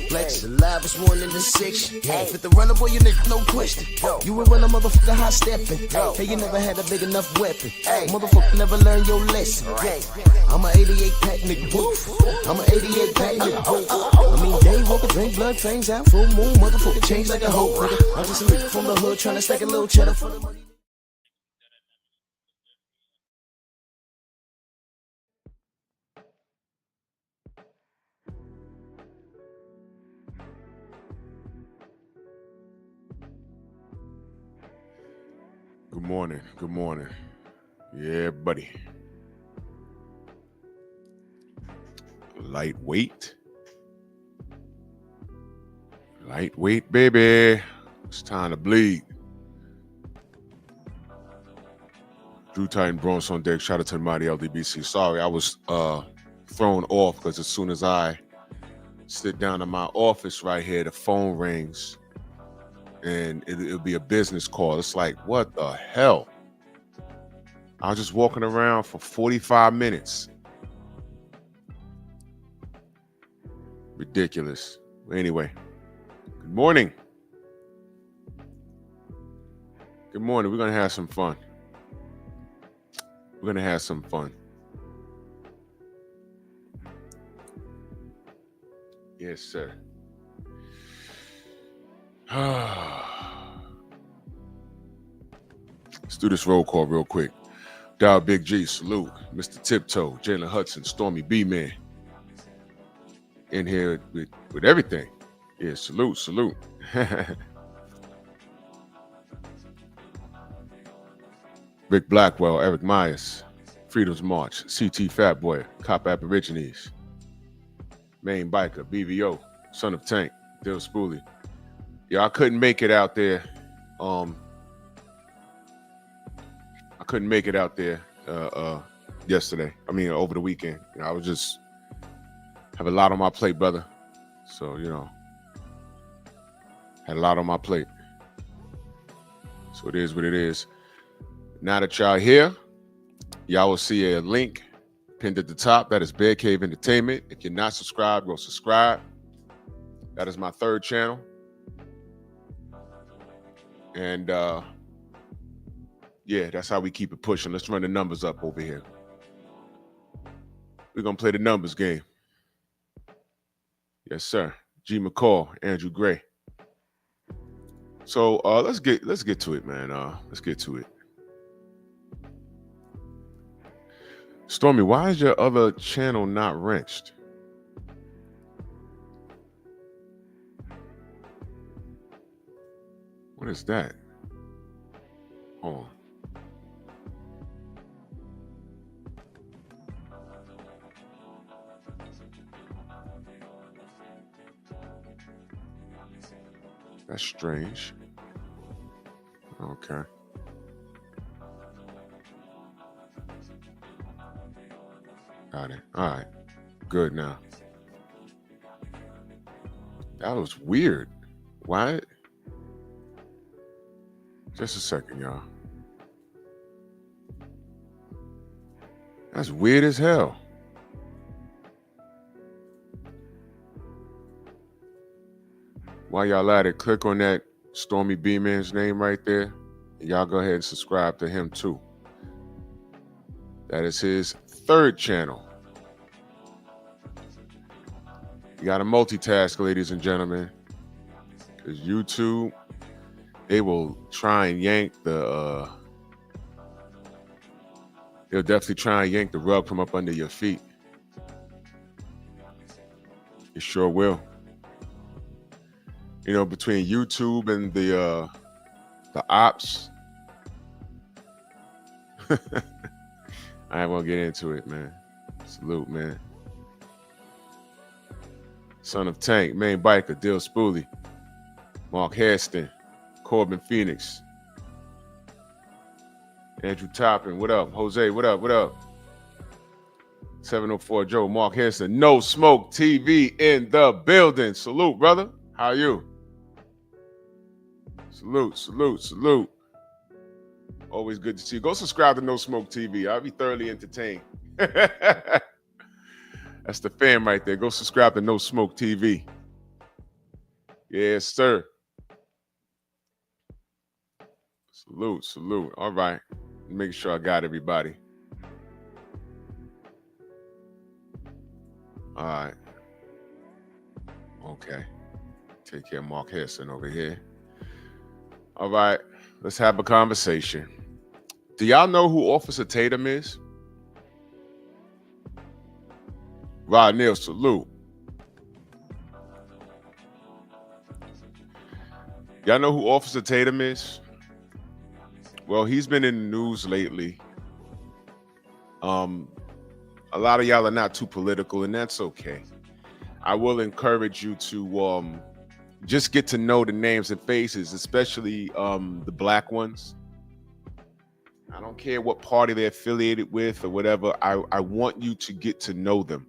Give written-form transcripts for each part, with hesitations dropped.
Flex, alive is one in the six. Fit the runner, boy, you nigga, no question. You will run a motherfucker high stepping. Hey, you never had a big enough weapon. Motherfucker never learned your lesson. I'm an 88 pack nigga, woof. I'm an 88 pack nigga, woof. I mean, day walker, drink blood, fangs out, full moon, motherfucker change like a hoe, nigga. I'm just a nigga from the hood trying to stack a little cheddar for the money. Good morning. Good morning. Yeah, buddy. Lightweight. Lightweight, baby. It's time to bleed. Drew Titan Bronx on deck. Shout out to the mighty LDBC. Sorry, I was thrown off because as soon as I sit down in my office right here, the phone rings. And it'll be a business call. It's like, what the hell? I was just walking around for 45 minutes. Ridiculous. Anyway, good morning. Good morning. We're going to have some fun. We're going to have some fun. Yes, sir. Let's do this roll call real quick. Dial Big G, salute. Mr. Tiptoe, Jalen Hudson, Stormy B-Man. In here with everything. Yeah, salute. Rick Blackwell, Eric Myers, Freedom's March, CT Fat Boy, Cop Aborigines, Main Biker, BVO, Son of Tank, Dill Spoolie. Yeah, I couldn't make it out there. I couldn't make it out there yesterday. I mean, over the weekend. You know, I was just have a lot on my plate, brother. So, you know, had a lot on my plate. So it is what it is. Now that y'all here, y'all will see a link pinned at the top. That is Bear Cave Entertainment. If you're not subscribed, go subscribe. That is my third channel. And yeah, that's how we keep it pushing. Let's run the numbers up over here. We're gonna play the numbers game. Yes, sir. G McCall, Andrew Gray. So let's get to it, man. Let's get to it. Stormy, why is your other channel not wrenched? What is that? Hold on. That's strange. Okay. Got it. All right. Good now. That was weird. Why? Just a second, y'all. That's weird as hell. While y'all at it, click on that Stormy B-Man's name right there. And y'all go ahead and subscribe to him too. That is his third channel. You got to multitask, ladies and gentlemen. Because YouTube, they will try and yank the, they'll definitely try and yank the rug from up under your feet. It sure will. You know, between YouTube and the ops, I ain't gonna get into it, man. Salute, man. Son of Tank, Main Biker, Dill Spoolie, Mark Hairston, Corbin Phoenix, Andrew Toppin, what up? Jose, what up? What up? 704 Joe, Mark Harrison, No Smoke TV in the building. Salute, brother. How are you? Salute, salute, salute. Always good to see you. Go subscribe to No Smoke TV. I'll be thoroughly entertained. That's the fan right there. Go subscribe to No Smoke TV. Yes, sir. Salute, salute. All right. Make sure I got everybody. All right. Okay. Take care of Mark Harrison over here. All right. Let's have a conversation. Do y'all know who Officer Tatum is? Rod Neal, salute. Y'all know who Officer Tatum is? Well, he's been in the news lately. A lot of y'all are not too political, and that's okay. I will encourage you to just get to know the names and faces, especially the black ones. I don't care what party they're affiliated with or whatever. I want you to get to know them.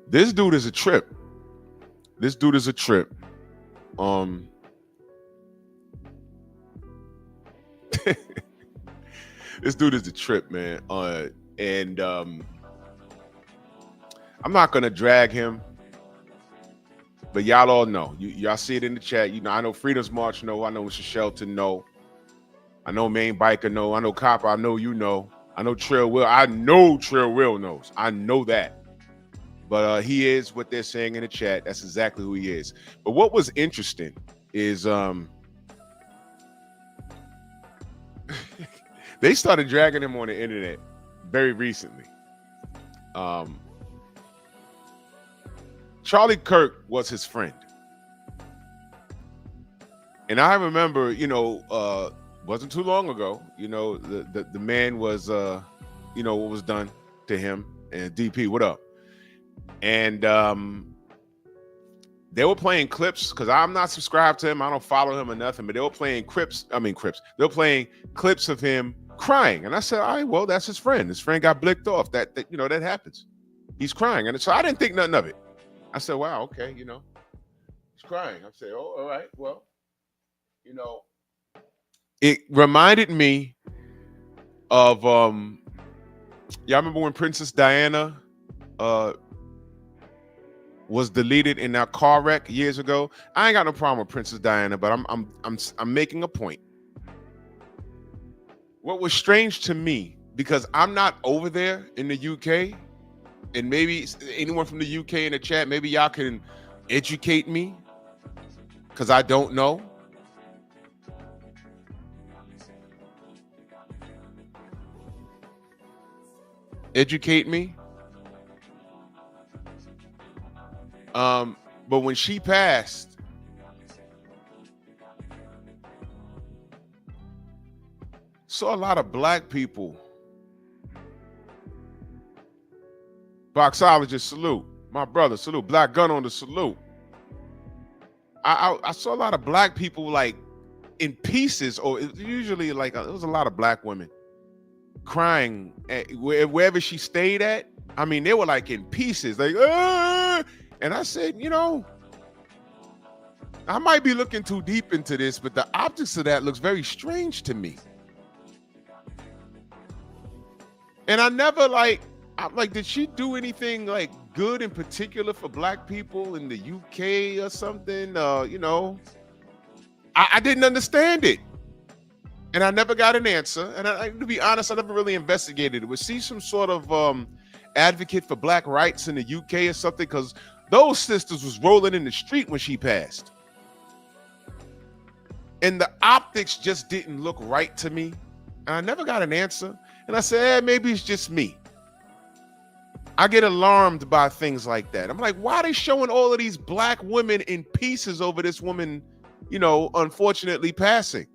This dude is a trip. This dude is a trip. This dude is a trip, man. And I'm not gonna drag him, but y'all all know. Y'all see it in the chat. You know, I know Freedom's March know. I know Mr. Shelton know. I know Main Biker know. I know Copper. I know you know. I know Trail Will. I know Trail Will knows. I know that. But he is what they're saying in the chat. That's exactly who he is. But what was interesting is they started dragging him on the internet very recently. Charlie Kirk was his friend. And I remember, you know, wasn't too long ago, you know, the man was, you know, what was done to him. And DP, what up? And they were playing clips because I'm not subscribed to him. I don't follow him or nothing, but they were playing Crips. They were playing clips of him crying. And I said, all right, well, that's his friend. His friend got blicked off. That you know, that happens. He's crying. And so I didn't think nothing of it. I said, wow, okay, you know, he's crying. I said, oh, all right, well, you know, it reminded me of y'all remember when Princess Diana was deleted in that car wreck years ago? I ain't got no problem with Princess Diana, but I'm making a point. What was strange to me, because I'm not over there in the UK, and maybe anyone from the UK in the chat, maybe y'all can educate me, because I don't know. Educate me. But when she passed, saw a lot of black people. Boxologist, salute. My brother, salute. Black Gun on the salute. I saw a lot of black people like in pieces, or usually like there was a lot of black women crying at wherever she stayed at. I mean, they were like in pieces, like, ah! And I said, you know, I might be looking too deep into this, but the optics of that looks very strange to me. And I never I'm like, did she do anything like good in particular for black people in the UK or something? You know, I didn't understand it. And I never got an answer. And to be honest, I never really investigated it. Was she some sort of advocate for black rights in the UK or something? Because those sisters was rolling in the street when she passed. And the optics just didn't look right to me. And I never got an answer. And I said, maybe it's just me. I get alarmed by things like that. I'm like, why are they showing all of these black women in pieces over this woman, you know, unfortunately passing?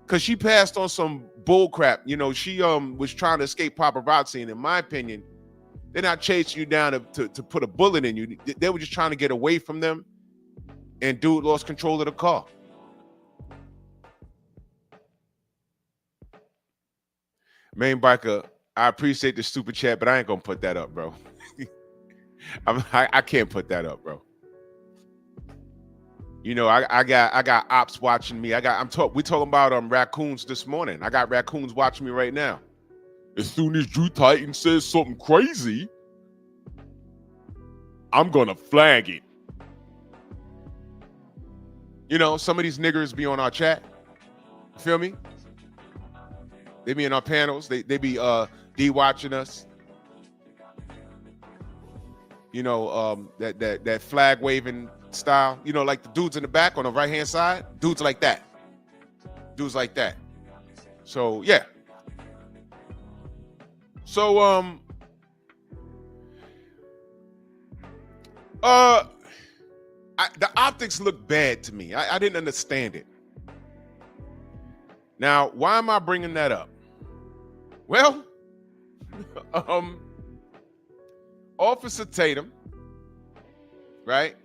Because she passed on some bull crap. You know, she was trying to escape paparazzi. And in my opinion, they're not chasing you down to put a bullet in you. They were just trying to get away from them. And dude lost control of the car. Main biker, I appreciate the stupid chat, but I ain't gonna put that up, bro. I can't put that up, bro. You know, I got ops watching me. We talking about raccoons this morning. I got raccoons watching me right now. As soon as Drew Titan says something crazy, I'm gonna flag it. You know, some of these niggers be on our chat. You feel me? They be in our panels. They be de-watching us. You know, that flag waving style. You know, like the dudes in the back on the right hand side. Dudes like that. Dudes like that. So yeah. So the optics look bad to me. I didn't understand it. Now, why am I bringing that up? Well, Officer Tatum, right?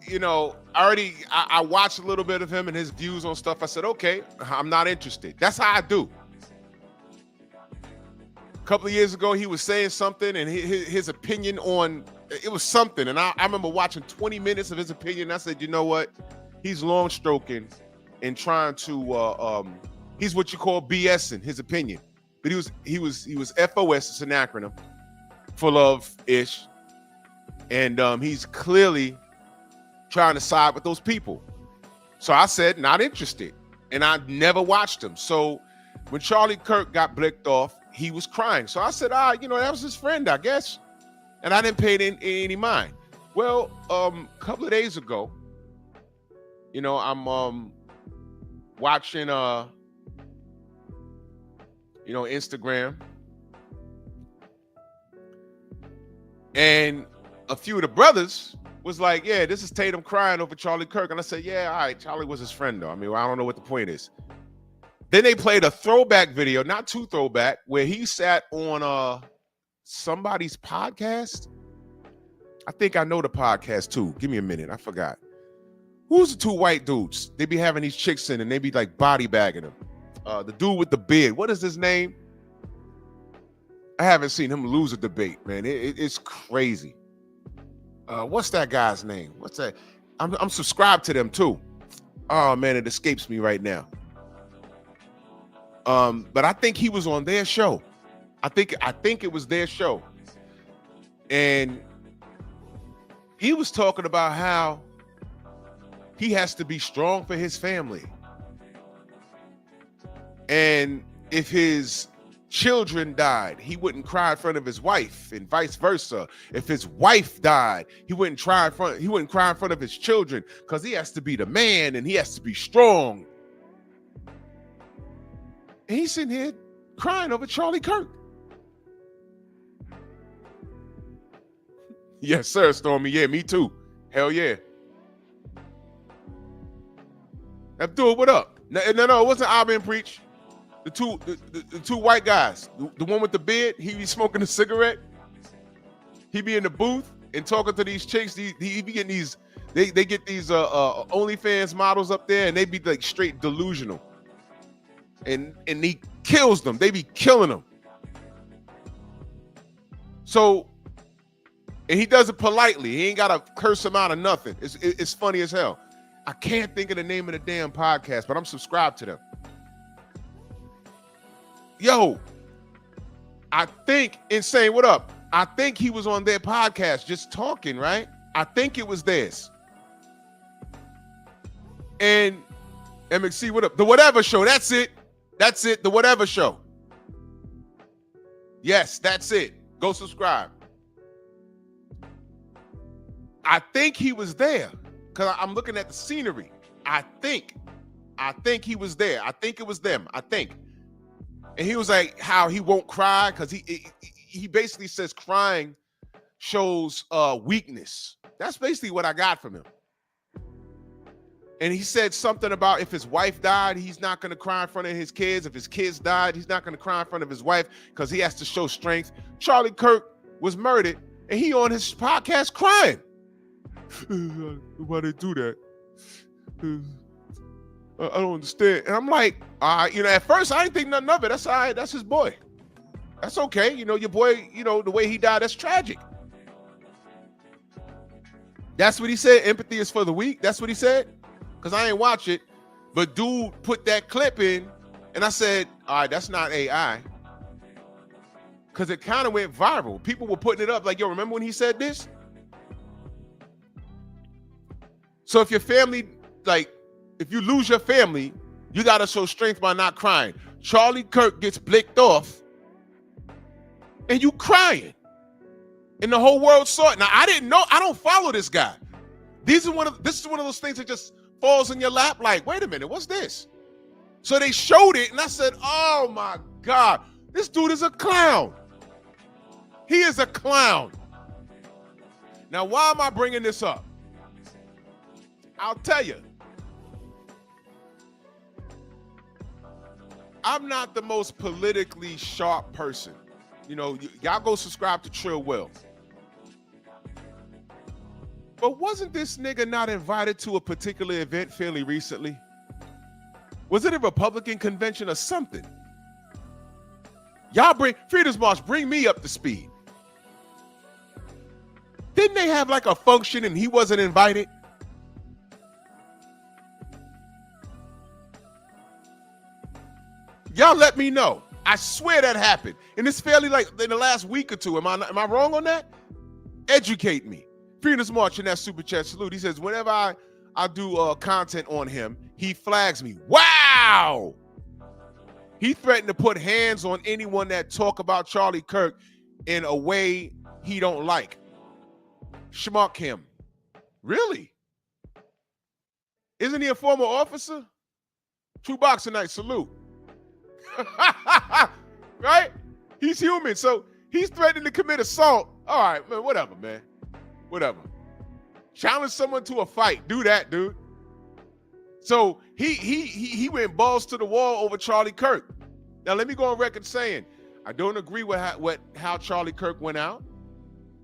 You know, I watched a little bit of him and his views on stuff. I said, okay, I'm not interested. That's how I do. A couple of years ago, he was saying something and his opinion on, it was something. And I remember watching 20 minutes of his opinion. And I said, you know what? He's long stroking and trying to, he's what you call BSing his opinion. But he was FOS, it's an acronym, full of ish. And he's clearly trying to side with those people. So I said, not interested. And I never watched him. So when Charlie Kirk got blicked off, he was crying. So I said, you know, that was his friend, I guess. And I didn't pay it any mind. Well, a couple of days ago, you know, I'm watching, you know, Instagram. And a few of the brothers was like, yeah, this is Tatum crying over Charlie Kirk. And I said, yeah, all right, Charlie was his friend, though. I mean, I don't know what the point is. Then they played a throwback video, not too throwback, where he sat on somebody's podcast. I think I know the podcast, too. Give me a minute. I forgot. Who's the two white dudes? They be having these chicks in and they be like body bagging them. The dude with the beard. What is his name? I haven't seen him lose a debate, man. It's crazy. What's that guy's name? What's that? I'm subscribed to them too. Oh man, it escapes me right now. But I think he was on their show. I think it was their show. And he was talking about how he has to be strong for his family. And if his children died, he wouldn't cry in front of his wife, and vice versa. If his wife died, he wouldn't cry in front of his children, because he has to be the man and he has to be strong. And he's sitting here crying over Charlie Kirk. Yes, sir, Stormy. Yeah, me too. Hell yeah. Abdul, what up? No, it wasn't Abin Preach. The two white guys. The one with the beard, he be smoking a cigarette. He be in the booth and talking to these chicks. He be getting these, they get these OnlyFans models up there, and they be like straight delusional. And he kills them. They be killing them. So, and he does it politely. He ain't got to curse him out or nothing. It's funny as hell. I can't think of the name of the damn podcast, but I'm subscribed to them. Yo, I think, Insane, what up? I think he was on their podcast just talking, right? I think it was theirs. And MXC, what up? The Whatever Show, that's it. That's it, The Whatever Show. Yes, that's it. Go subscribe. I think he was there because I'm looking at the scenery. I think he was there. I think it was them. I think. And he was like, how he won't cry because he basically says crying shows weakness. That's basically what I got from him. And he said something about if his wife died, he's not going to cry in front of his kids. If his kids died, he's not going to cry in front of his wife because he has to show strength. Charlie Kirk was murdered, and he on his podcast crying. Why they do that? I don't understand. And I'm like, at first I didn't think nothing of it. That's all right. That's his boy. That's okay. Your boy, the way he died, that's tragic. That's what he said. Empathy is for the weak. That's what he said. Because I ain't watch it. But dude put that clip in, and I said, all right, that's not AI. Because it kind of went viral. People were putting it up like, yo, remember when he said this? So if your family, if you lose your family, you got to show strength by not crying. Charlie Kirk gets blicked off, and you crying. And the whole world saw it. Now, I didn't know. I don't follow this guy. This is one of those things that just falls in your lap. Like, wait a minute, what's this? So they showed it, and I said, oh, my God. This dude is a clown. He is a clown. Now, why am I bringing this up? I'll tell you. I'm not the most politically sharp person. Y'all go subscribe to Trill Will. But wasn't this nigga not invited to a particular event fairly recently? Was it a Republican convention or something? Y'all Freedom's March, bring me up to speed. Didn't they have like a function and he wasn't invited? Y'all let me know. I swear that happened. And it's fairly like in the last week or two. Am I wrong on that? Educate me. Freedom's March in that super chat salute. He says, whenever I do content on him, he flags me. Wow! He threatened to put hands on anyone that talk about Charlie Kirk in a way he don't like. Schmuck him. Really? Isn't he a former officer? True Boxing Night, salute. Right? He's human, so he's threatening to commit assault. All right, man, whatever, man. Whatever. Challenge someone to a fight. Do that, dude. So he went balls to the wall over Charlie Kirk. Now let me go on record saying I don't agree with how Charlie Kirk went out.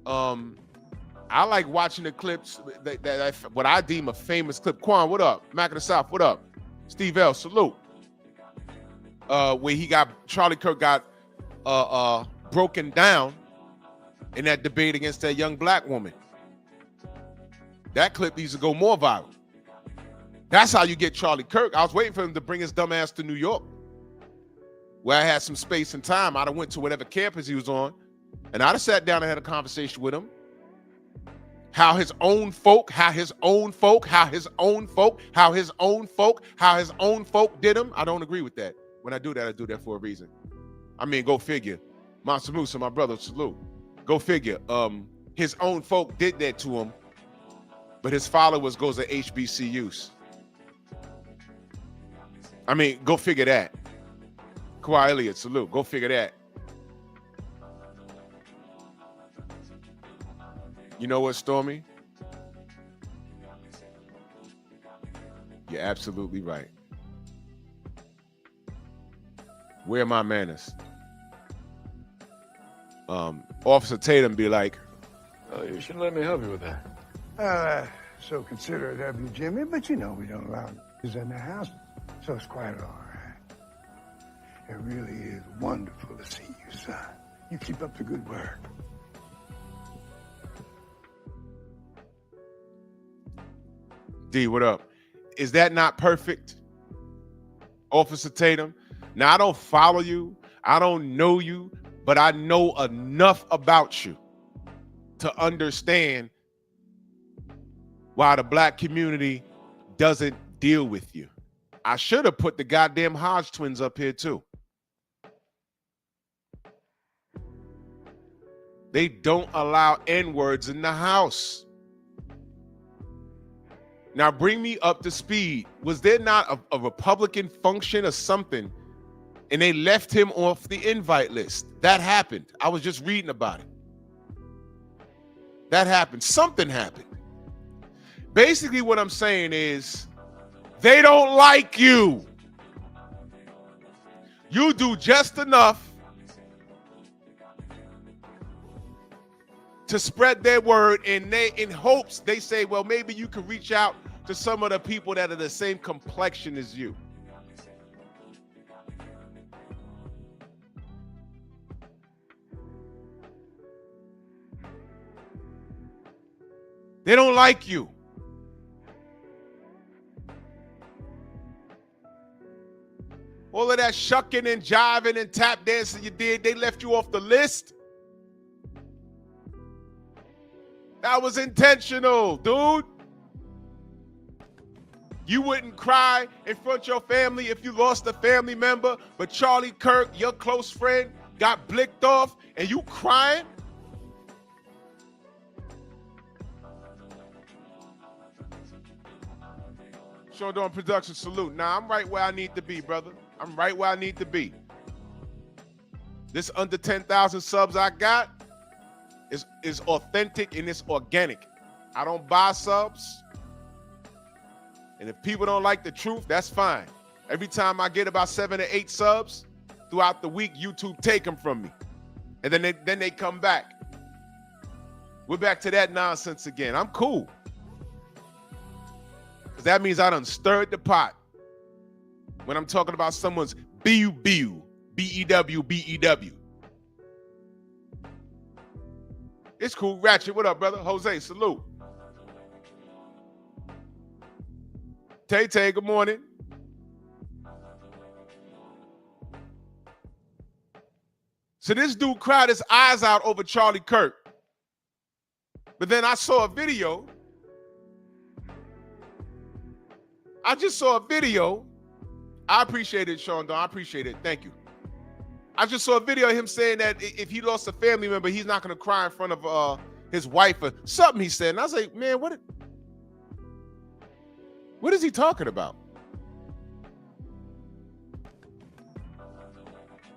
I like watching the clips that what I deem a famous clip. Quan, what up? Mac of the South, what up? Steve L, salute. Where Charlie Kirk got broken down in that debate against that young black woman. That clip needs to go more viral. That's how you get Charlie Kirk. I was waiting for him to bring his dumb ass to New York, where I had some space and time. I'd have went to whatever campus he was on, and I'd have sat down and had a conversation with him. How his own folk did him. I don't agree with that. When I do that for a reason. I mean, go figure. Monster Musa, my brother, salute. Go figure. His own folk did that to him, but his followers goes to HBCUs. I mean, go figure that. Kawhi Elliott, salute. Go figure that. You know what, Stormy? You're absolutely right. Where are my manners? Officer Tatum be like, oh, you should let me help you with that. So considerate of you, Jimmy, but we don't allow is in the house, so it's quite all right. It really is wonderful to see you, son. You keep up the good work. D, what up? Is that not perfect? Officer Tatum? Now, I don't follow you. I don't know you, but I know enough about you to understand why the black community doesn't deal with you. I should have put the goddamn Hodge twins up here too. They don't allow N-words in the house. Now bring me up to speed. Was there not a Republican function or something and they left him off the invite list? That happened. I was just reading about it. That happened. Something happened. Basically what I'm saying is they don't like you. You do just enough to spread their word, and in hopes they say, well, maybe you can reach out to some of the people that are the same complexion as you. They don't like you. All of that shucking and jiving and tap dancing you did, they left you off the list. That was intentional, dude. You wouldn't cry in front of your family if you lost a family member, but Charlie Kirk, your close friend, got blicked off and you crying? Show doing production salute. Nah, I'm right where I need to be, brother. I'm right where I need to be. This under 10,000 subs I got is authentic and it's organic. I don't buy subs. And if people don't like the truth, that's fine. Every time I get about 7 or 8 subs throughout the week, YouTube take them from me. And then they come back. We're back to that nonsense again. I'm cool. Because that means I done stirred the pot. When I'm talking about someone's B-U-B-U, B-E-W, B-E-W. It's cool. Ratchet, what up, brother? Jose, salute. Tay, good morning. So this dude cried his eyes out over Charlie Kirk. But then I saw a video. I just saw a video. I appreciate it, Sean Don. I appreciate it. Thank you. I just saw a video of him saying that if he lost a family member, he's not going to cry in front of his wife or something he said. And I was like, man, what is he talking about?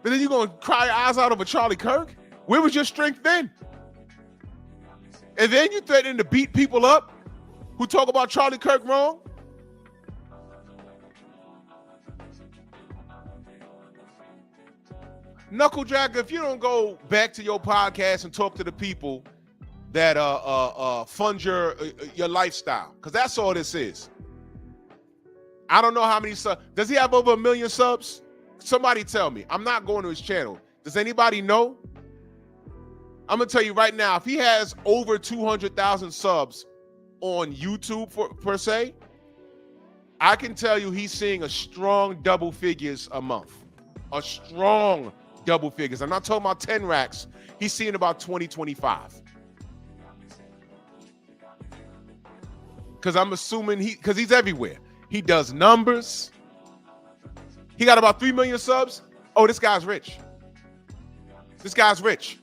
But then you're going to cry your eyes out over Charlie Kirk? Where was your strength then? And then you threatening to beat people up who talk about Charlie Kirk wrong? Knucklejacker, if you don't go back to your podcast and talk to the people that fund your lifestyle, because that's all this is. I don't know how many subs. Does he have over 1 million subs? Somebody tell me. I'm not going to his channel. Does anybody know? I'm going to tell you right now, if he has over 200,000 subs on YouTube per se, I can tell you he's seeing a strong double figures a month. A strong double figures. I'm not talking about 10 racks. He's seeing about 20, 25. Because I'm assuming because he's everywhere. He does numbers. He got about 3 million subs. Oh, this guy's rich. This guy's rich.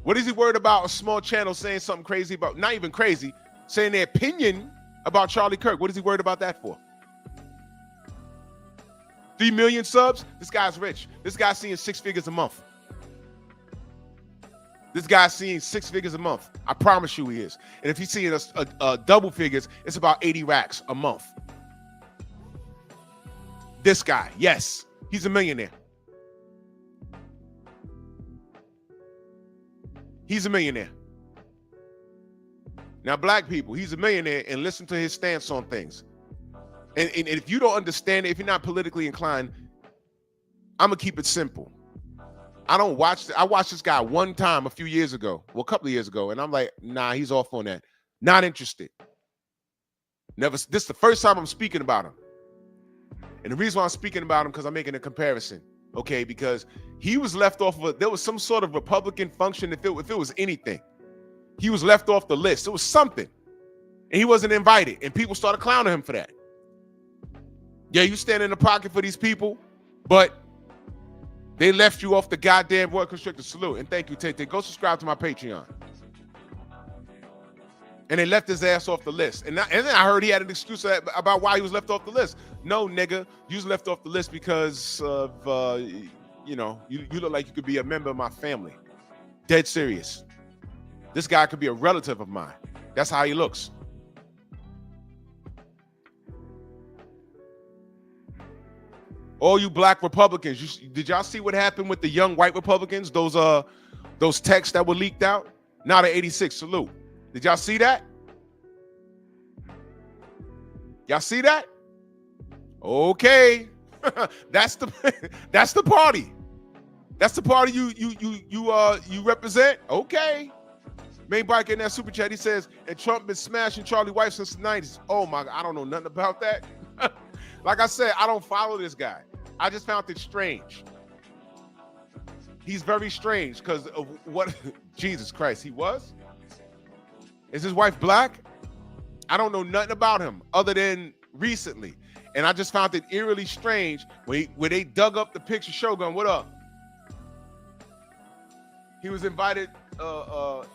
What is he worried about a small channel saying something crazy about, not even crazy, saying their opinion about Charlie Kirk? What is he worried about that for? 3 million subs? This guy's rich. This guy's seeing 6 figures a month. This guy's seeing 6 figures a month. I promise you he is. And if he's seeing a double figures, it's about 80 racks a month. This guy, yes, he's a millionaire. He's a millionaire. Now, black people, he's a millionaire, and listen to his stance on things. And if you don't understand it, if you're not politically inclined, I'm going to keep it simple. I watched this guy one time a few years ago, well, a couple of years ago, and I'm like, nah, he's off on that. Not interested. This is the first time I'm speaking about him. And the reason why I'm speaking about him, because I'm making a comparison, okay? Because he was left off of, there was some sort of Republican function, if it was anything. He was left off the list. It was something. And he wasn't invited. And people started clowning him for that. Yeah, you stand in the pocket for these people, but they left you off the goddamn Royal Constrictor Salute. And thank you, Tate. Go subscribe to my Patreon. And they left his ass off the list. And then I heard he had an excuse about why he was left off the list. No, nigga, you was left off the list because of, you look like you could be a member of my family. Dead serious. This guy could be a relative of mine. That's how he looks. All you black Republicans, did y'all see what happened with the young white Republicans? Those texts that were leaked out? Now the 86 salute. Did y'all see that? Y'all see that? Okay. That's the party. That's the party you represent? Okay. Main bike in that super chat, he says, and Trump been smashing Charlie White since the 90s. Oh my, I don't know nothing about that. Like I said, I don't follow this guy. I just found it strange. He's very strange because of what, Jesus Christ, he was? Is his wife black? I don't know nothing about him other than recently. And I just found it eerily strange when they dug up the picture. Shogun, what up? He was invited, to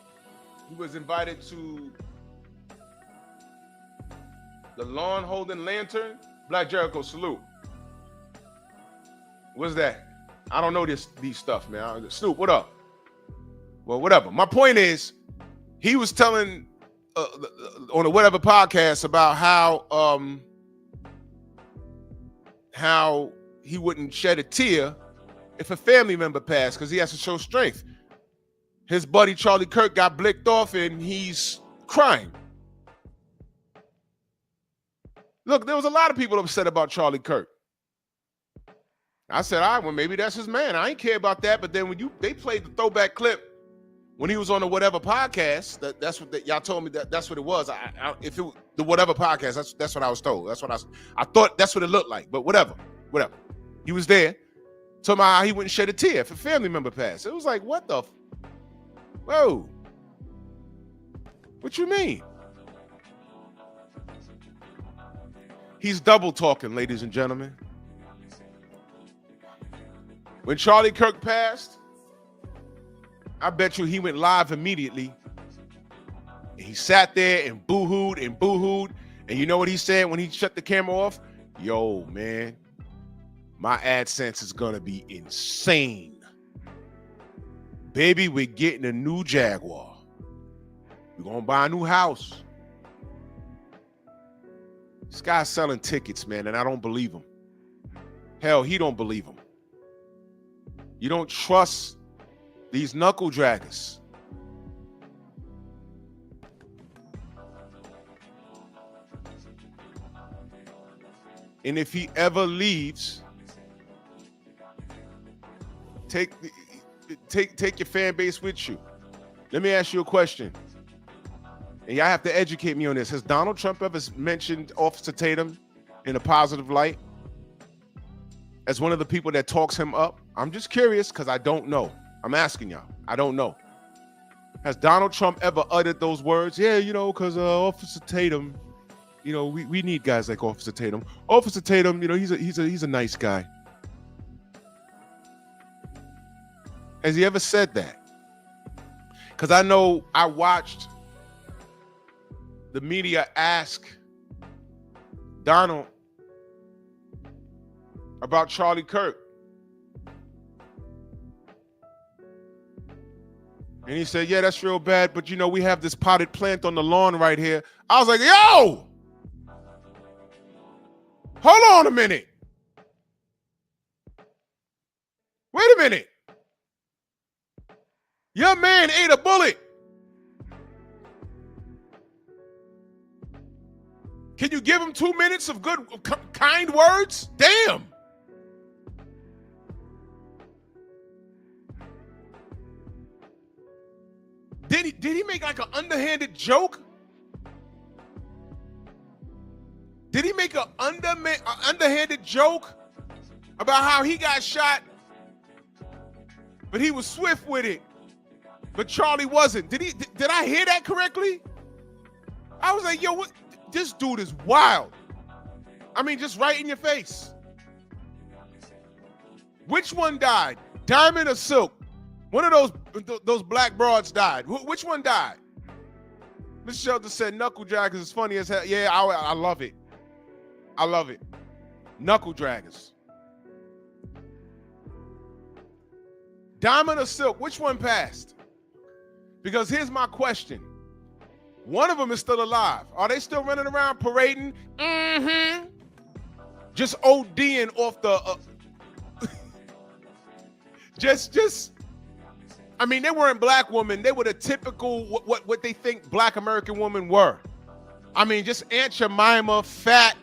the lawn holding lantern. Black Jericho, salute. What's that? I don't know these stuff, man. Snoop, what up? Well, whatever. My point is, he was telling on a whatever podcast about how he wouldn't shed a tear if a family member passed because he has to show strength. His buddy Charlie Kirk got blicked off and he's crying. Look, there was a lot of people upset about Charlie Kirk. I said, all right, well, maybe that's his man. I ain't care about that. But then when they played the throwback clip when he was on the whatever podcast, that's what y'all told me that's what it was. If it was the whatever podcast, that's what I was told. That's what I thought that's what it looked like. But whatever. He was there. Talking about how he wouldn't shed a tear if a family member passed. It was like, what the? Whoa. What you mean? He's double talking, ladies and gentlemen. When Charlie Kirk passed, I bet you he went live immediately. And he sat there and boo-hooed. And you know what he said when he shut the camera off? Yo, man, my AdSense is going to be insane. Baby, we're getting a new Jaguar. We're going to buy a new house. This guy's selling tickets, man, and I don't believe him. Hell, he don't believe him. You don't trust these knuckle draggers. And if he ever leaves, take your fan base with you. Let me ask you a question. And y'all have to educate me on this. Has Donald Trump ever mentioned Officer Tatum in a positive light as one of the people that talks him up? I'm just curious because I don't know. I'm asking y'all. I don't know. Has Donald Trump ever uttered those words? Yeah, because Officer Tatum, we need guys like Officer Tatum. Officer Tatum, he's a nice guy. Has he ever said that? Because I know I watched the media ask Donald about Charlie Kirk. And he said, yeah, that's real bad, but we have this potted plant on the lawn right here. I was like, yo, hold on a minute. Wait a minute. Your man ate a bullet. Can you give him 2 minutes of good, kind words? Damn. Did he make like an underhanded joke? Did he make an underhanded joke about how he got shot, but he was swift with it, but Charlie wasn't? Did I hear that correctly? I was like, yo, what? This dude is wild. I mean, just right in your face. Which one died? Diamond or Silk? One of those black broads died. Which one died? Mr. Shelton said knuckle draggers is funny as hell. Yeah, I love it. I love it. Knuckle draggers. Diamond or Silk? Which one passed? Because here's my question. One of them is still alive. Are they still running around parading? Mm-hmm. Just ODing off the... just... I mean, they weren't black women. They were the typical what they think black American women were. I mean, just Aunt Jemima, fat,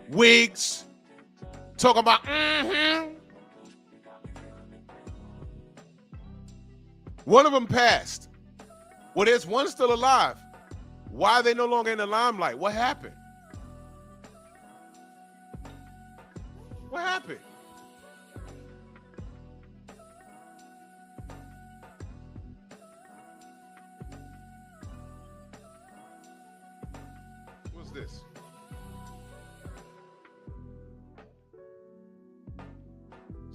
wigs, talking about, One of them passed. Well, there's one still alive. Why are they no longer in the limelight? What happened? What happened? What's this?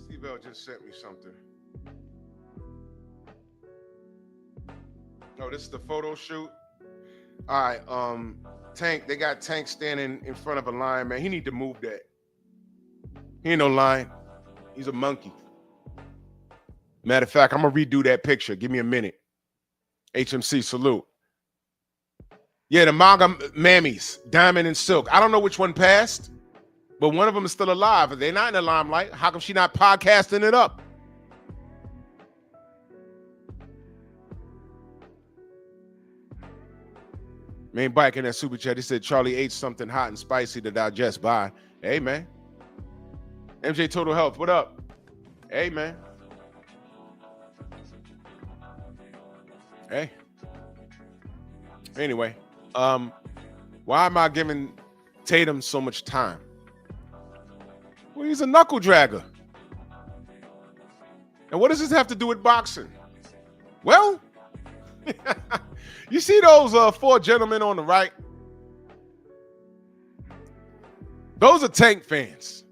Steve L just sent me something. Oh, this is the photo shoot. All right, Tank, they got Tank standing in front of a lion, man. He need to move that. He ain't no lion. He's a monkey. Matter of fact, I'm gonna redo that picture. Give me a minute. HMC, salute. Yeah, the manga mammies, Diamond and Silk. I don't know which one passed, but one of them is still alive. If they're not in the limelight, how come she not podcasting it up? Main bike in that super chat. He said Charlie ate something hot and spicy to digest. Bye. Hey, man. MJ Total Health. What up? Hey, man. Hey. Anyway, why am I giving Tatum so much time? Well, he's a knuckle dragger. And what does this have to do with boxing? Well, you see those four gentlemen on the right? Those are Tank fans.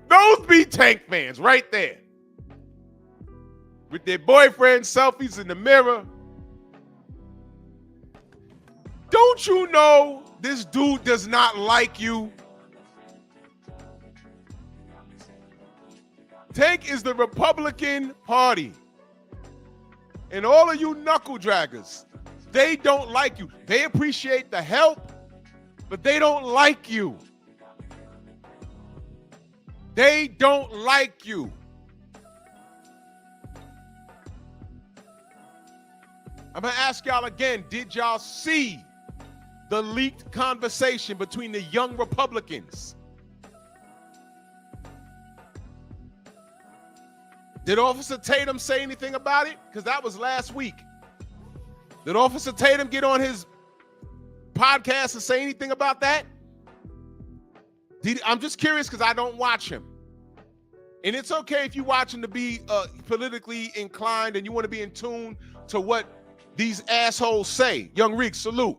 Those be Tank fans right there. With their boyfriend selfies in the mirror. Don't you know this dude does not like you? Tank is the Republican Party. And all of you knuckle draggers, they don't like you. They appreciate the help, but they don't like you. They don't like you. I'm going to ask y'all again, did y'all see the leaked conversation between the young Republicans? Did Officer Tatum say anything about it? Because that was last week. Did Officer Tatum get on his podcast and say anything about that? I'm just curious because I don't watch him. And it's okay if you watch him to be politically inclined and you want to be in tune to what these assholes say. Young Reek, salute.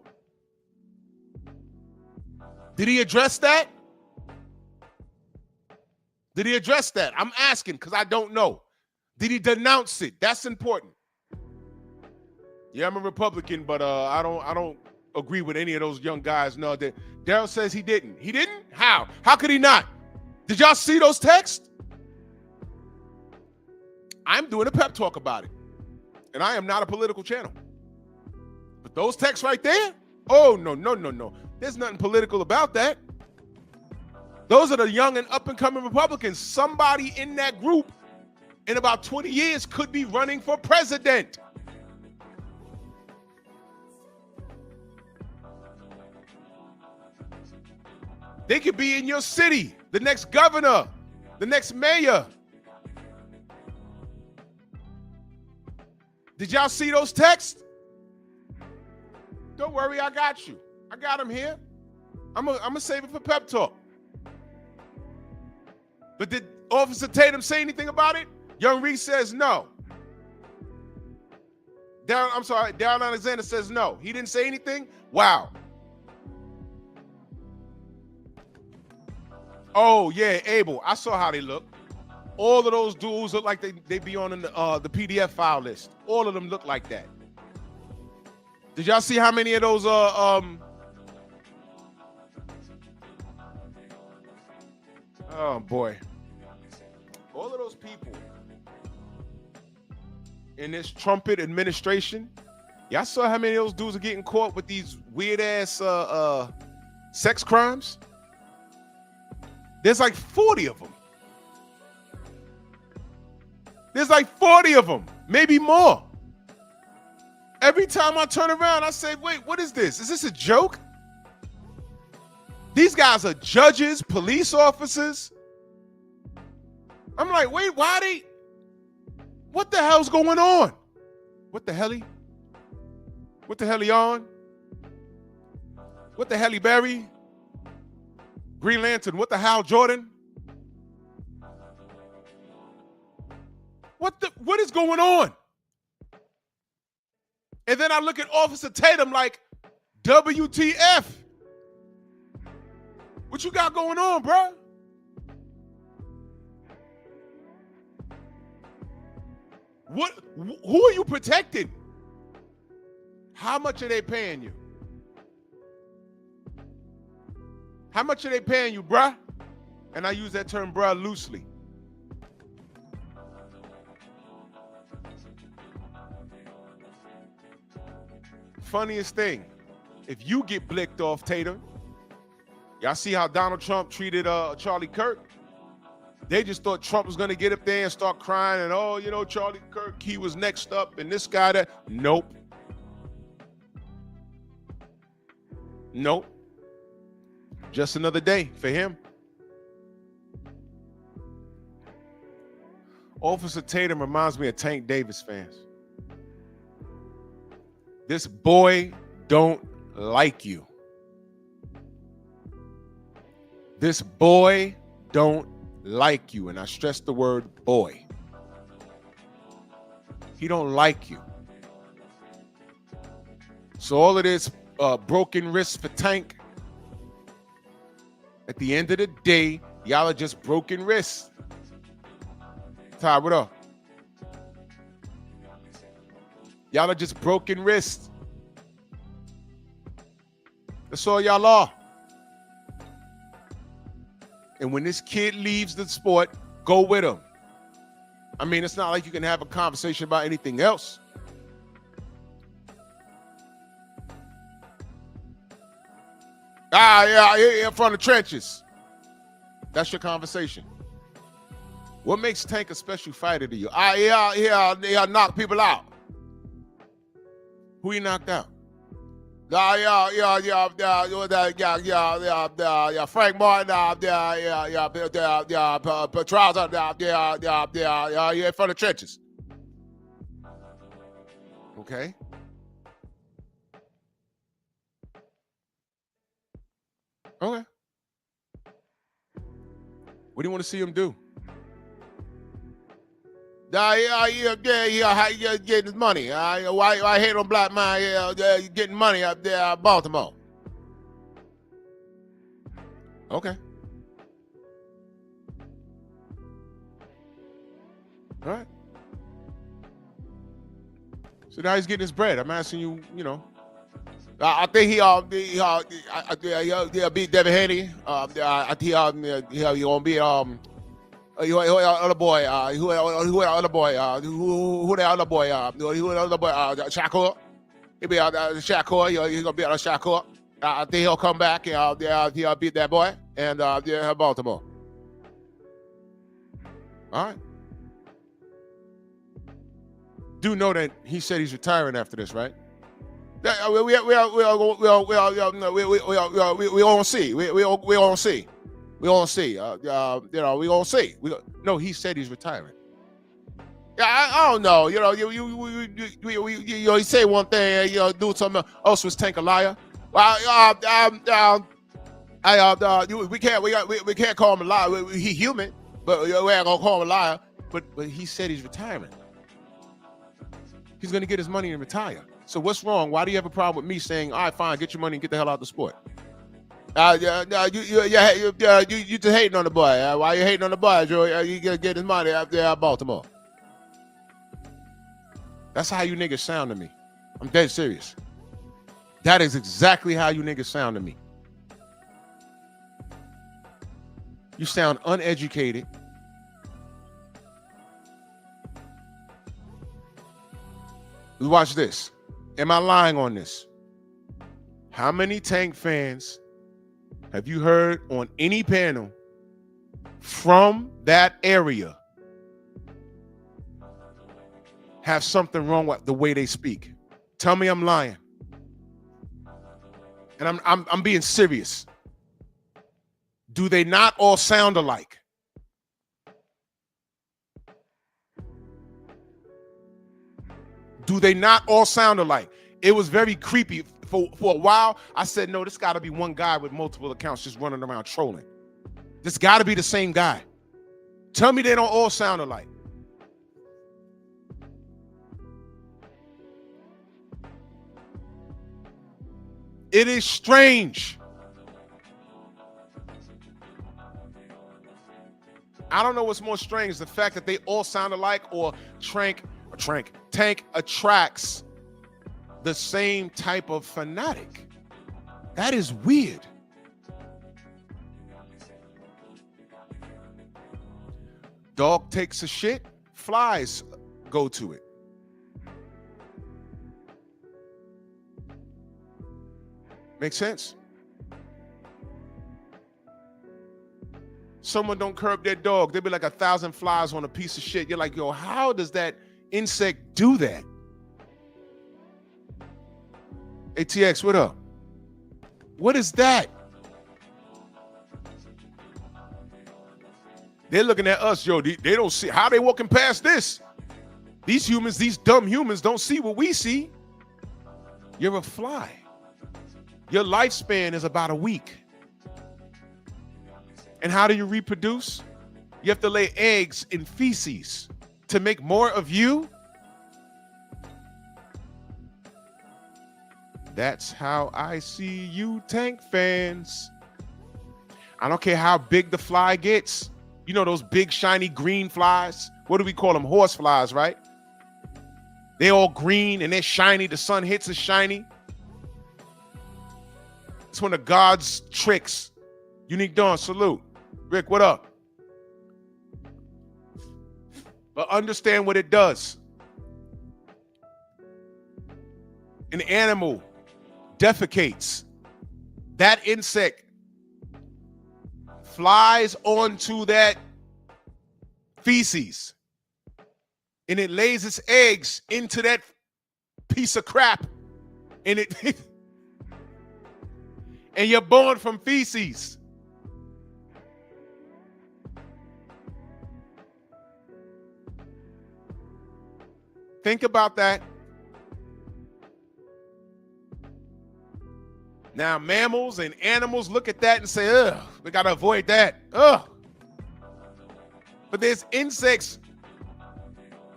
Did he address that? Did he address that? I'm asking because I don't know. Did he denounce it? That's important. Yeah, I'm a Republican, but I don't agree with any of those young guys. No, that Daryl says he didn't. He didn't? How? How could he not? Did y'all see those texts? I'm doing a pep talk about it. And I am not a political channel. But those texts right there? Oh, no. There's nothing political about that. Those are the young and up-and-coming Republicans. Somebody in that group in about 20 years could be running for president. They could be in your city, the next governor, the next mayor. Did y'all see those texts? Don't worry, I got you. I got them here. I'm gonna save it for pep talk. But did Officer Tatum say anything about it? Young Reese says no. Darren Alexander says no. He didn't say anything? Wow. Oh, yeah, Abel. I saw how they look. All of those dudes look like they be on the PDF file list. All of them look like that. Did y'all see how many of those oh boy. All of those people in this Trumpet administration, y'all saw how many of those dudes are getting caught with these weird ass sex crimes? There's like 40 of them. There's like 40 of them, maybe more. Every time I turn around, I say, wait, what is this? Is this a joke? These guys are judges, police officers. I'm like, wait, what the hell's going on? What the hell? What the hell he on? What the hell he Barry? Green Lantern, what the hell Jordan? What is going on? And then I look at Officer Tatum like, WTF? What you got going on, bro? Who are you protecting? How much are they paying you? How much are they paying you, bruh? And I use that term bruh loosely. Funniest thing, if you get blicked off, Tatum, y'all see how Donald Trump treated Charlie Kirk? They just thought Trump was going to get up there and start crying and, oh, you know, Charlie Kirk, he was next up and this guy that. Nope. Nope. Just another day for him. Officer Tatum reminds me of Tank Davis fans. This boy don't like you. This boy don't like you, and I stress the word boy. He don't like you. So all of this broken wrist for Tank, at the end of the day, y'all are just broken wrists. Ty, what up? Y'all are just broken wrists. That's all y'all are. And when this kid leaves the sport, go with him. I mean, it's not like you can have a conversation about anything else. Yeah, from the trenches. That's your conversation. What makes Tank a special fighter to you? Yeah, knock people out. Who he knocked out? Frank Martin, Charles, from the trenches. Okay. Okay. What do you want to see him do? Getting his money. Why hate on black man getting money up there in Baltimore? Okay. All right. So now he's getting his bread. I'm asking you, you know. I think he'll beat Devin Haney. I think he'll gonna be who other boy? Who the other boy? Who the other boy? Who the other boy? Shakur. He'll be Shakur. He's gonna be on Shakur. I think he'll come back and he'll beat that boy and Baltimore. All right. Do know that he said he's retiring after this, right? We all see. We all see. We gonna see. We gonna see. No, he said he's retiring. Yeah, I don't know. You know, you say one thing, do something else. Was Tank a liar? We can't call him a liar. He human, but we ain't gonna call him a liar. But he said he's retiring. He's gonna get his money and retire. So what's wrong? Why do you have a problem with me saying, all right, fine, get your money and get the hell out of the sport? You just hating on the boy. Why you hating on the boy, Joe? You gonna get his money out there at Baltimore. That's how you niggas sound to me. I'm dead serious. That is exactly how you niggas sound to me. You sound uneducated. Watch this. Am I lying on this? How many Tank fans have you heard on any panel from that area have something wrong with the way they speak. Tell me I'm lying. And I'm being serious. Do they not all sound alike? Do they not all sound alike? It was very creepy. For a while, I said, no, this got to be one guy with multiple accounts just running around trolling. This got to be the same guy. Tell me they don't all sound alike. It is strange. I don't know what's more strange, the fact that they all sound alike, or Tank attracts the same type of fanatic. That is weird. Dog takes a shit, flies go to it. Make sense? Someone don't curb their dog, there'll be like 1,000 flies on a piece of shit. You're like, yo, how does that insect do that? ATX, what up? What is that? They're looking at us, yo. They don't see how they walking past this. These humans, these dumb humans, don't see what we see. You're a fly. Your lifespan is about a week. And how do you reproduce? You have to lay eggs in feces to make more of you. That's how I see you, Tank fans. I don't care how big the fly gets. You know those big shiny green flies? What do we call them? Horse flies, right? They're all green and they're shiny. The sun hits, it's shiny. It's one of God's tricks. Unique Dawn, salute. Rick, what up? But understand what it does. An animal defecates. That insect flies onto that feces and it lays its eggs into that piece of crap, and it and you're born from feces. Think about that. Now, mammals and animals look at that and say, ugh, we got to avoid that. Ugh. But there's insects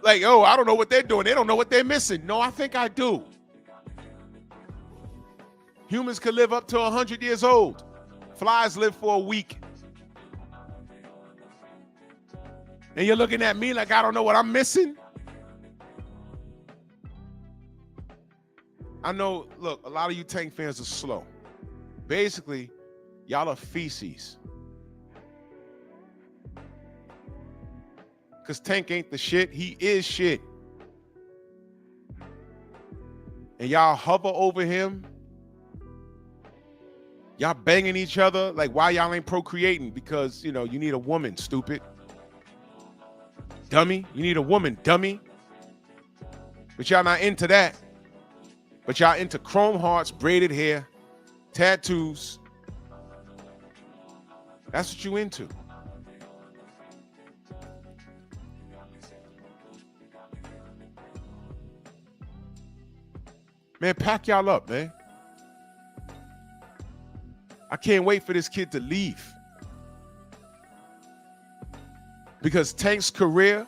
like, oh, I don't know what they're doing. They don't know what they're missing. No, I think I do. Humans could live up to 100 years old. Flies live for a week. And you're looking at me like I don't know what I'm missing? I know, look, a lot of you Tank fans are slow. Basically, y'all are feces. Because Tank ain't the shit, he is shit. And y'all hover over him. Y'all banging each other. Like, why y'all ain't procreating? Because, you know, you need a woman, stupid. Dummy, you need a woman, dummy. But y'all not into that. But y'all into chrome hearts, braided hair, tattoos. That's what you into. Man, pack y'all up, man. I can't wait for this kid to leave. Because Tank's career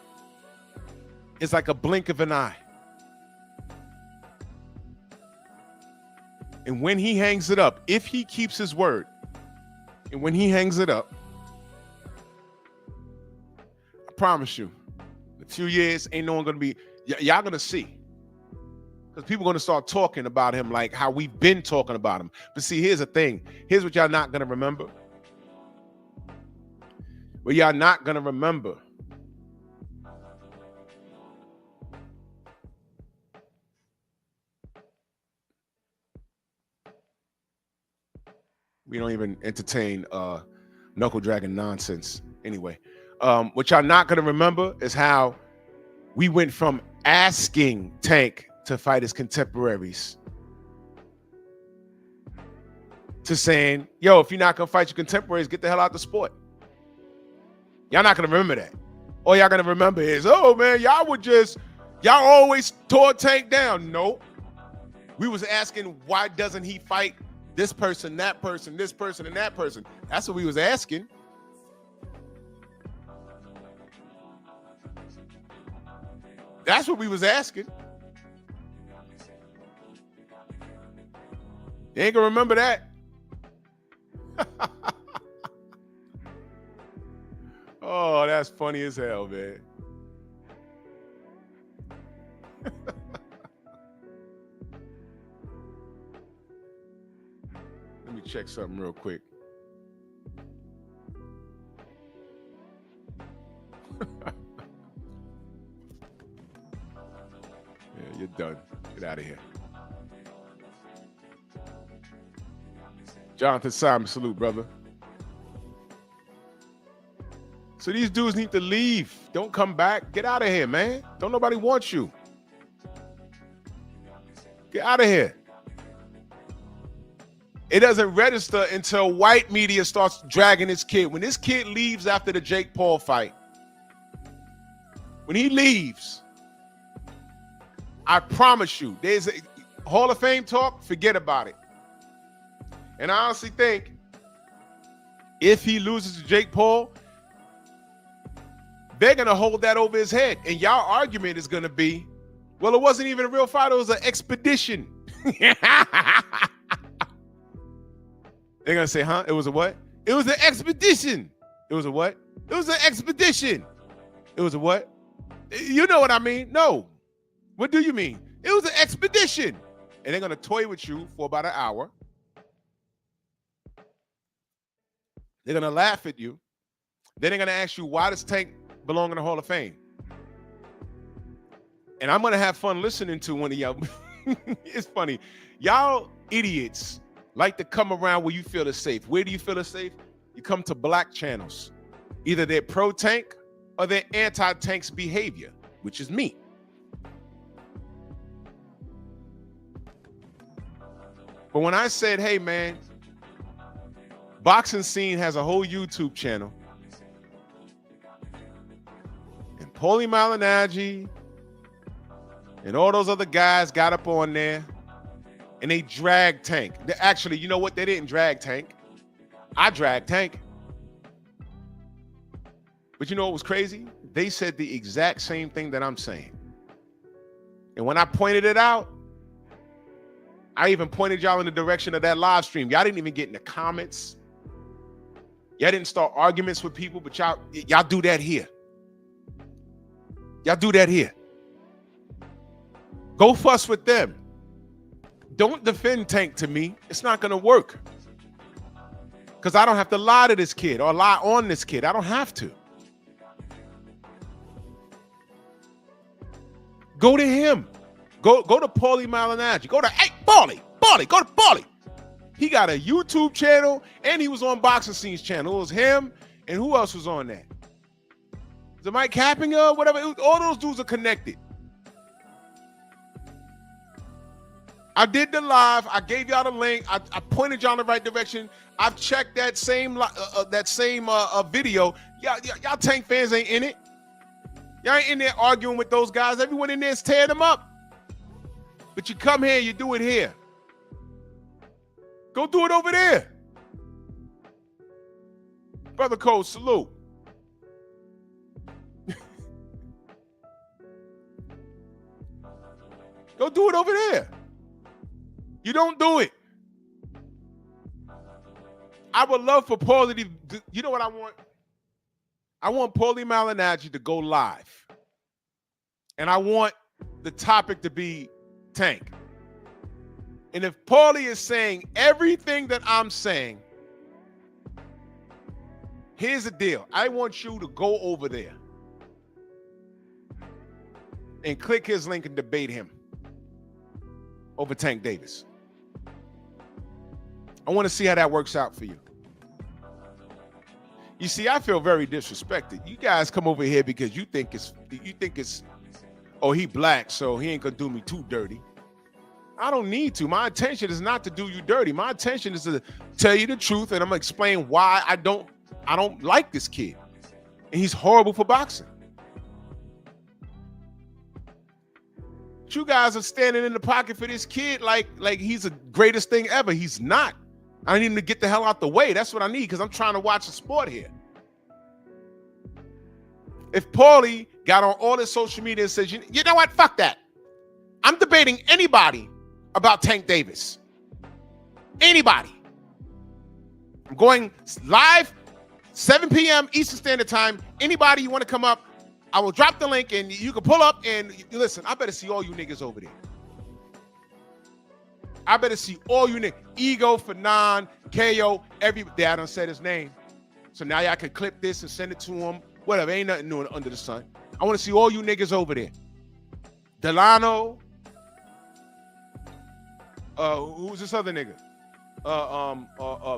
is like a blink of an eye. And when he hangs it up, if he keeps his word, and when he hangs it up, I promise you, in a few years, ain't no one gonna be, y'all gonna see. Because people are gonna start talking about him like how we've been talking about him. But see, here's the thing. Here's what y'all not gonna remember. What y'all not gonna remember. We don't even entertain knuckle dragging nonsense. Anyway, what y'all not gonna remember is how we went from asking Tank to fight his contemporaries to saying, yo, if you're not going to fight your contemporaries, get the hell out the sport. Y'all not going to remember that. All y'all going to remember is, oh, man, y'all always tore Tank down. No. We was asking, why doesn't he fight this person, that person, this person, and that person? That's what we was asking. That's what we was asking. You ain't gonna remember that. Oh, that's funny as hell, man. Let me check something real quick. Yeah, you're done. Get out of here. Jonathan Simon, salute, brother. So these dudes need to leave. Don't come back. Get out of here, man. Don't nobody want you. Get out of here. It doesn't register until white media starts dragging this kid. When this kid leaves after the Jake Paul fight, when he leaves, I promise you, there's a Hall of Fame talk, forget about it. And I honestly think if he loses to Jake Paul, they're going to hold that over his head. And y'all argument is going to be, well, it wasn't even a real fight. It was an expedition. They're going to say, huh? It was a what? It was an expedition. It was a what? It was an expedition. It was a what? You know what I mean? No. What do you mean? It was an expedition. And they're going to toy with you for about an hour. They're going to laugh at you. Then they're going to ask you, why does Tank belong in the Hall of Fame? And I'm going to have fun listening to one of y'all. It's funny. Y'all idiots like to come around where you feel it's safe. Where do you feel it's safe? You come to black channels. Either they're pro-Tank or they're anti-Tank's behavior, which is me. But when I said, hey, man, Boxing Scene has a whole YouTube channel, and Paulie Malignaggi and all those other guys got up on there, and they dragged Tank. Actually, you know what? They didn't drag Tank. I dragged Tank. But you know what was crazy? They said the exact same thing that I'm saying. And when I pointed it out, I even pointed y'all in the direction of that live stream. Y'all didn't even get in the comments. Y'all didn't start arguments with people, but y'all do that here. Y'all do that here. Go fuss with them. Don't defend Tank to me. It's not going to work. Because I don't have to lie to this kid or lie on this kid. I don't have to. Go to him. Go to Paulie Malignaggi. Go to, hey, Paulie, go to Paulie. He got a YouTube channel, and he was on Boxing Scene's channel. It was him, and who else was on that? Was it Mike Cappinger? Whatever. All those dudes are connected. I did the live. I gave y'all the link. I pointed y'all in the right direction. I've checked that same video. Y'all Tank fans ain't in it. Y'all ain't in there arguing with those guys. Everyone in there is tearing them up. But you come here, you do it here. Go do it over there. Brother Cole, salute. Go do it over there. You don't do it. I would love for Paulie to, you know what I want? I want Paulie Malignaggi to go live. And I want the topic to be Tank. And if Paulie is saying everything that I'm saying, here's the deal. I want you to go over there and click his link and debate him over Tank Davis. I want to see how that works out for you. You see, I feel very disrespected. You guys come over here because you think it's oh, he black, so he ain't gonna do me too dirty. I don't need to. My intention is not to do you dirty. My intention is to tell you the truth, and I'm gonna explain why I don't like this kid. And he's horrible for boxing. But you guys are standing in the pocket for this kid like he's the greatest thing ever. He's not. I need him to get the hell out the way. That's what I need, because I'm trying to watch a sport here. If Paulie got on all his social media and says, you know what, fuck that. I'm debating anybody about Tank Davis. Anybody. I'm going live, 7 p.m. Eastern Standard Time. Anybody you want to come up, I will drop the link and you can pull up and listen, I better see all you niggas over there. I better see all you niggas. Ego, Fanon, KO, everybody. I done said his name. So now y'all can clip this and send it to him. Whatever, ain't nothing new under the sun. I want to see all you niggas over there. Delano. Who's this other nigga?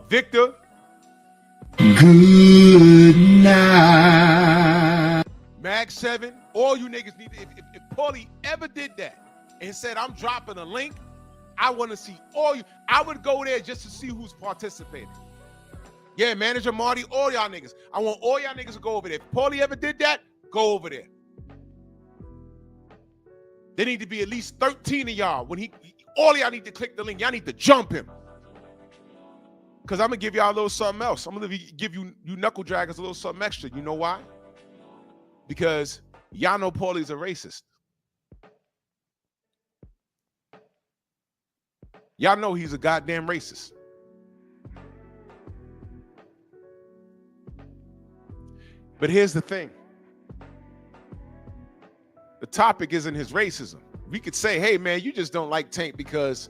Victor. Good night. Mag 7. All you niggas need to, if Paulie ever did that and said, I'm dropping a link, I want to see all you. I would go there just to see who's participating. Yeah, Manager Marty, all y'all niggas. I want all y'all niggas to go over there. If Paulie ever did that, go over there. There need to be at least 13 of y'all. When all y'all need to click the link. Y'all need to jump him. Because I'm going to give y'all a little something else. I'm going to give you knuckle draggers a little something extra. You know why? Because y'all know Paulie's a racist. Y'all know he's a goddamn racist. But here's the thing. The topic isn't his racism. We could say, hey, man, you just don't like Tank because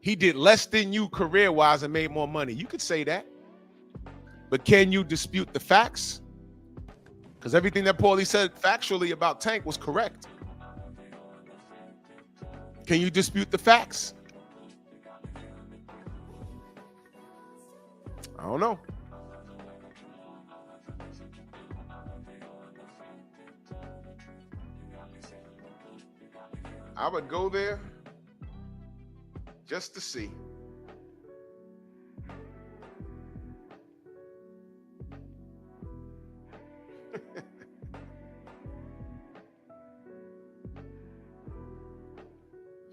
he did less than you career-wise and made more money. You could say that. But can you dispute the facts? Because everything that Paulie said factually about Tank was correct. Can you dispute the facts? I don't know. I would go there just to see.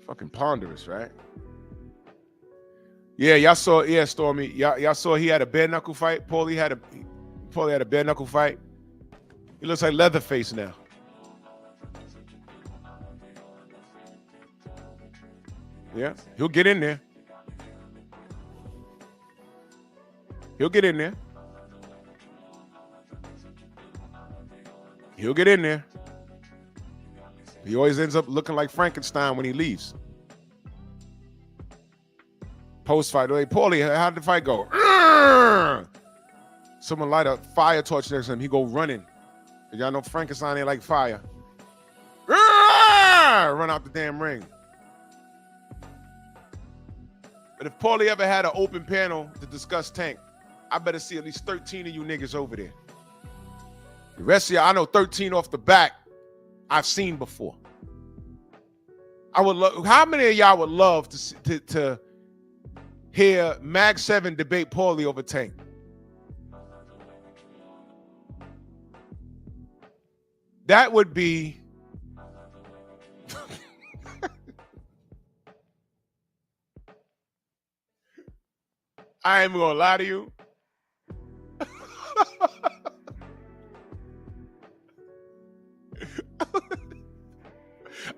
Fucking ponderous, right? Yeah, y'all saw. Yeah, Stormy. Y'all saw he had a bare knuckle fight. Paulie had a bare knuckle fight. He looks like Leatherface now. Yeah, he'll get in there. He'll get in there. He'll get in there. He always ends up looking like Frankenstein when he leaves. Post-fight, like, Paulie, how did the fight go? Someone light a fire torch next to him. He go running. Y'all know Frankenstein ain't like fire. Run out the damn ring. But if Paulie ever had an open panel to discuss Tank, I better see at least 13 of you niggas over there. The rest of y'all, I know 13 off the back I've seen before. I would love. How many of y'all would love to hear Mag 7 debate Paulie over Tank? That would be. I ain't gonna lie to you.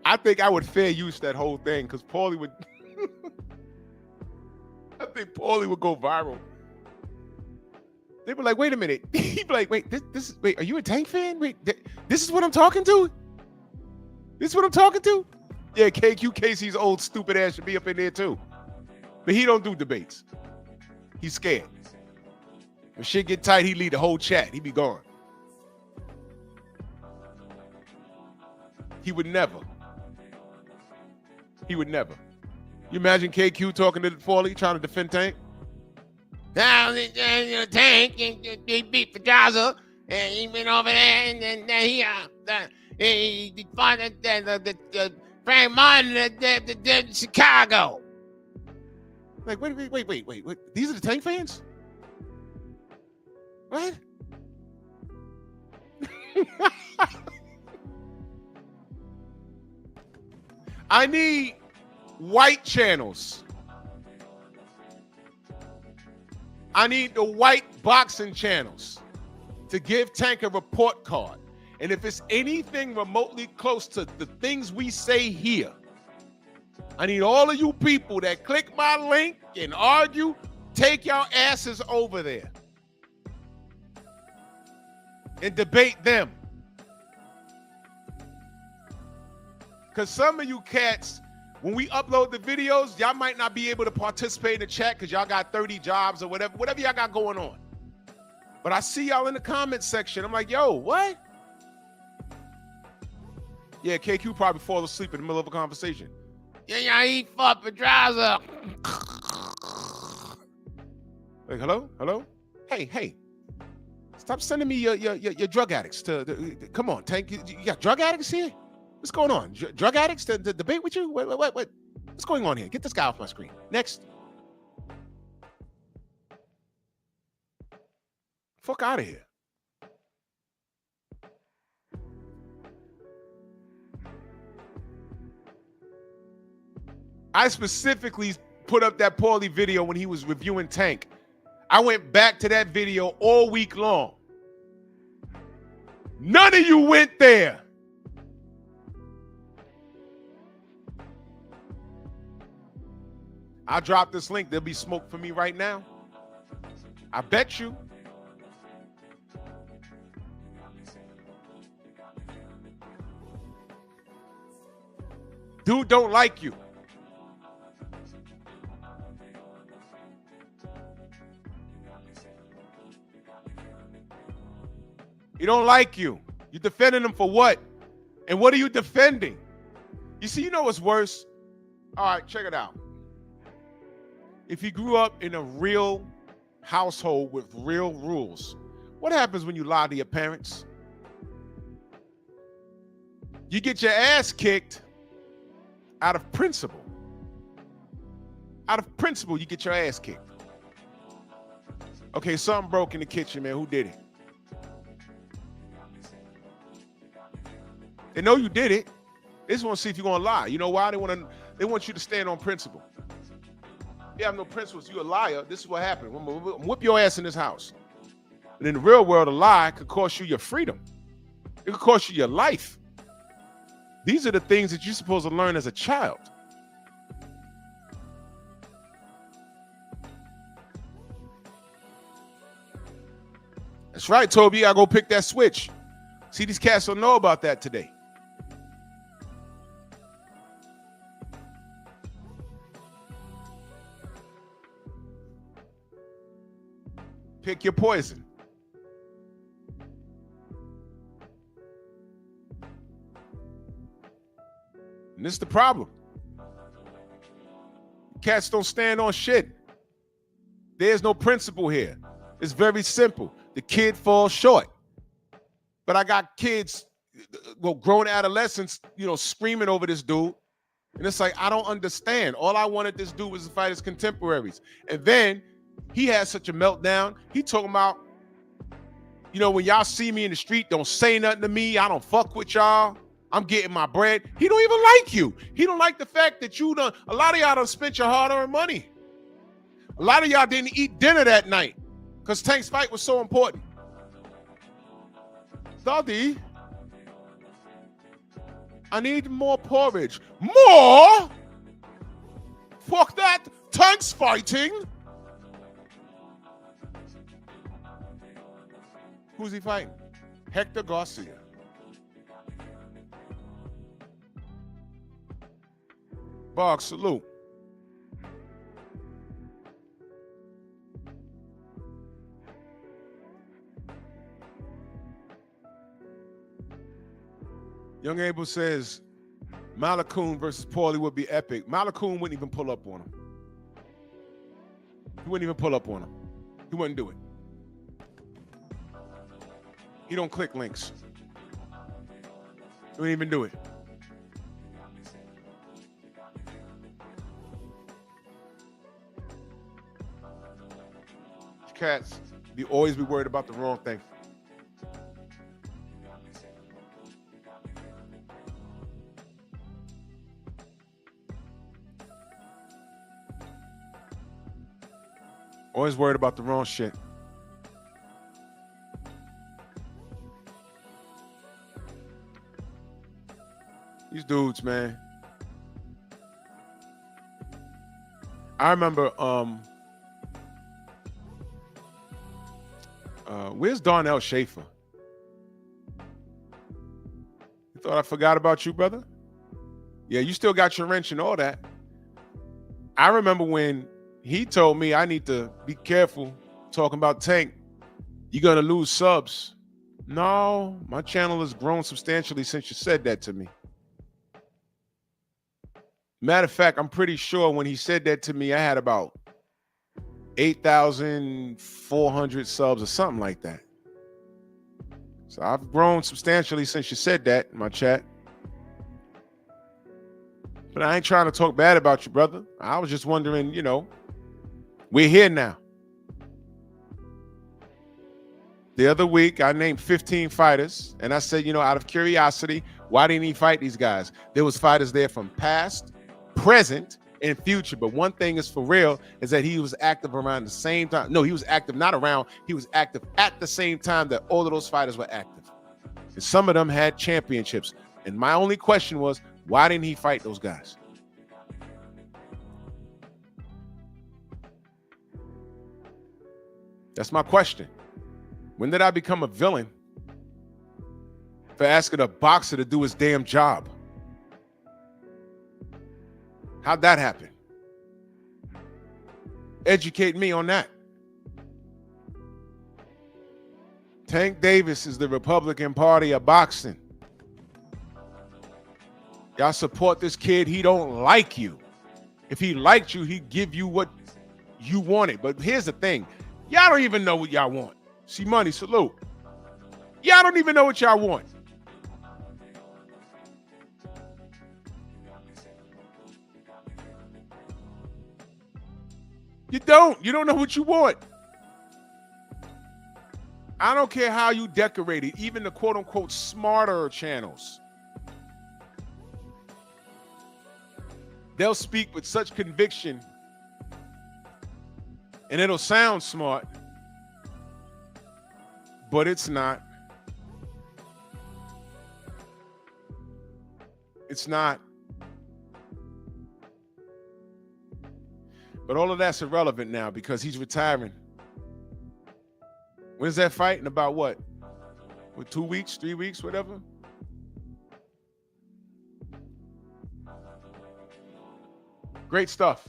I think I would fair use that whole thing because Paulie would. I think Paulie would go viral. They'd be like, "Wait a minute." He'd be like, "Wait, this is wait. Are you a Tank fan? Wait, this is what I'm talking to. This is what I'm talking to." Yeah, KQ Casey's old stupid ass should be up in there too, but he don't do debates. He's scared. If shit get tight, he lead the whole chat. He be gone. He would never. He would never. You imagine KQ talking to Paulie, trying to defend Tank? Now, Tank, he beat Pedraza, and he went over there, and then he, He funded the Frank Martin the Chicago. Like, wait. These are the Tank fans? What? I need white channels. I need the white boxing channels to give Tank a report card. And if it's anything remotely close to the things we say here, I need all of you people that click my link and argue, take your asses over there and debate them. Because some of you cats, when we upload the videos, y'all might not be able to participate in the chat because y'all got 30 jobs or whatever y'all got going on. But I see y'all in the comment section. I'm like, yo, what? Yeah, KQ probably fall asleep in the middle of a conversation. Yeah, he fuck the drives up. Like, hello? Hey. Stop sending me your drug addicts come on, Tank. You got drug addicts here? What's going on? Drug addicts to debate with you? What? What's going on here? Get this guy off my screen. Next. Fuck out of here. I specifically put up that Paulie video when he was reviewing Tank. I went back to that video all week long. None of you went there. I'll drop this link. There'll be smoke for me right now. I bet you. Dude don't like you. He don't like you. You defending him for what? And what are you defending? You see, you know what's worse? All right, check it out. If you grew up in a real household with real rules, what happens when you lie to your parents? You get your ass kicked out of principle. Out of principle, you get your ass kicked. Okay, something broke in the kitchen, man. Who did it? They know you did it. They just want to see if you're gonna lie. You know why? They want you to stand on principle. You have no principles, you're a liar. This is what happened. I'm gonna whip your ass in this house. And in the real world, a lie could cost you your freedom. It could cost you your life. These are the things that you're supposed to learn as a child. That's right, Toby. You gotta go pick that switch. See, these cats don't know about that today. Pick your poison. And this is the problem. Cats don't stand on shit. There's no principle here. It's very simple. The kid falls short. But I got kids, grown adolescents, screaming over this dude. And it's like, I don't understand. All I wanted this dude was to fight his contemporaries. And then he had such a meltdown. He talking about, when y'all see me in the street, don't say nothing to me. I don't fuck with y'all. I'm getting my bread. He don't even like you. He don't like the fact that a lot of y'all done spent your hard-earned money. A lot of y'all didn't eat dinner that night because Tank's fight was so important. Daddy, I need more porridge. More? Fuck that. Tank's fighting. Who's he fighting? Hector Garcia. Bog, salute. Young Abel says Malakun versus Paulie would be epic. Malakun wouldn't even pull up on him. He wouldn't even pull up on him. He wouldn't do it. He don't click links. Don't even do it. Cats always be worried about the wrong thing. Always worried about the wrong shit. These dudes, man. I remember where's Darnell Schaefer? You thought I forgot about you, brother? Yeah, you still got your wrench and all that. I remember when he told me I need to be careful talking about Tank. You're going to lose subs. No, my channel has grown substantially since you said that to me. Matter of fact, I'm pretty sure when he said that to me, I had about 8,400 subs or something like that. So I've grown substantially since you said that in my chat. But I ain't trying to talk bad about you, brother. I was just wondering, you know, we're here now. The other week, I named 15 fighters, and I said, you know, out of curiosity, why didn't he fight these guys? There was fighters there from past, present, and future. But one thing is for real is that he was active around the same time. No, he was active not around. He was active at the same time that all of those fighters were active. And some of them had championships. And my only question was, why didn't he fight those guys? That's my question. When did I become a villain for asking a boxer to do his damn job? How'd that happen? Educate me on that. Tank Davis is the Republican Party of boxing. Y'all support this kid. He don't like you. If he liked you, he'd give you what you wanted. But here's the thing. Y'all don't even know what y'all want. See money, salute. Y'all don't even know what y'all want. You don't. You don't know what you want. I don't care how you decorate it, even the quote-unquote smarter channels. They'll speak with such conviction, and it'll sound smart, but it's not. It's not. But all of that's irrelevant now because he's retiring. When's that fight? In about what? With 2 weeks, 3 weeks, whatever? Great stuff.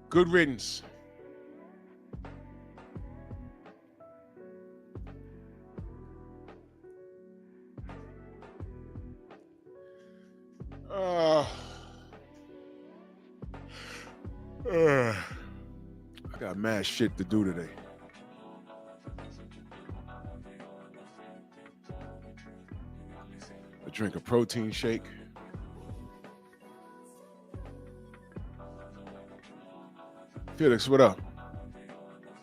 Good riddance. I got mad shit to do today. I drink a protein shake. Felix, what up?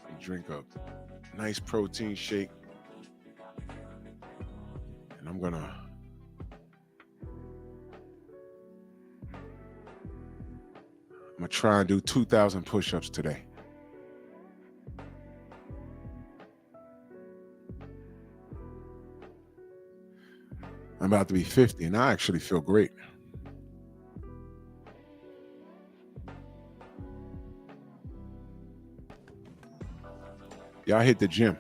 I drink a nice protein shake. And I'm gonna try and do 2,000 push-ups today. I'm about to be 50 and I actually feel great. Y'all hit the gym.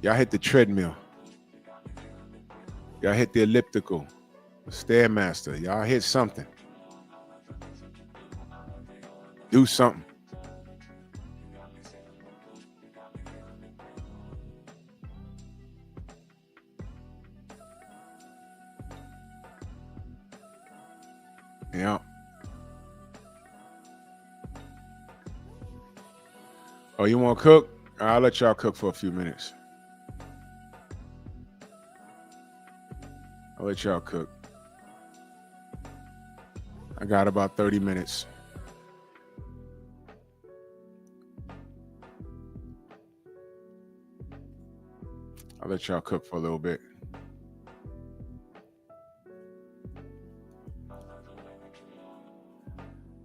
Y'all hit the treadmill. Y'all hit the elliptical, the Stairmaster. Y'all hit something. Do something. Oh, you want to cook? I'll let y'all cook for a few minutes. I'll let y'all cook. I got about 30 minutes. I'll let y'all cook for a little bit.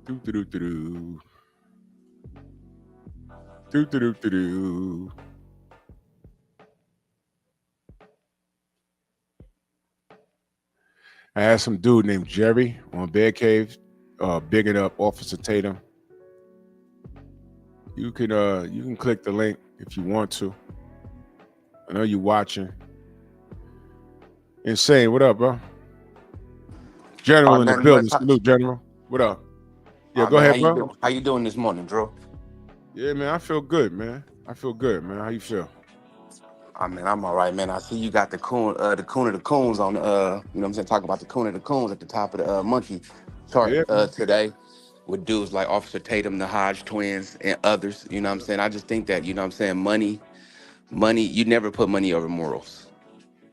Do-do-do-do-do. Do-do-do-do-do. I had some dude named Jerry on Bear Cave, bigging up Officer Tatum. You can click the link if you want to. I know you watching. Insane, what up, bro? General in the Nothing building. much. Salute, General. What up? Yeah, go Man, ahead, bro. how you doing this morning, Drew? Yeah, man, I feel good, man. I feel good, man. How you feel? Man, I'm all right, man. I see you got the coon of the coons on you know what I'm saying, talking about the coon of the coons at the top of the monkey chart Yeah, man. today with dudes like Officer Tatum, the Hodge twins, and others. You know what I'm saying? I just think that, you know what I'm saying, money, you never put money over morals.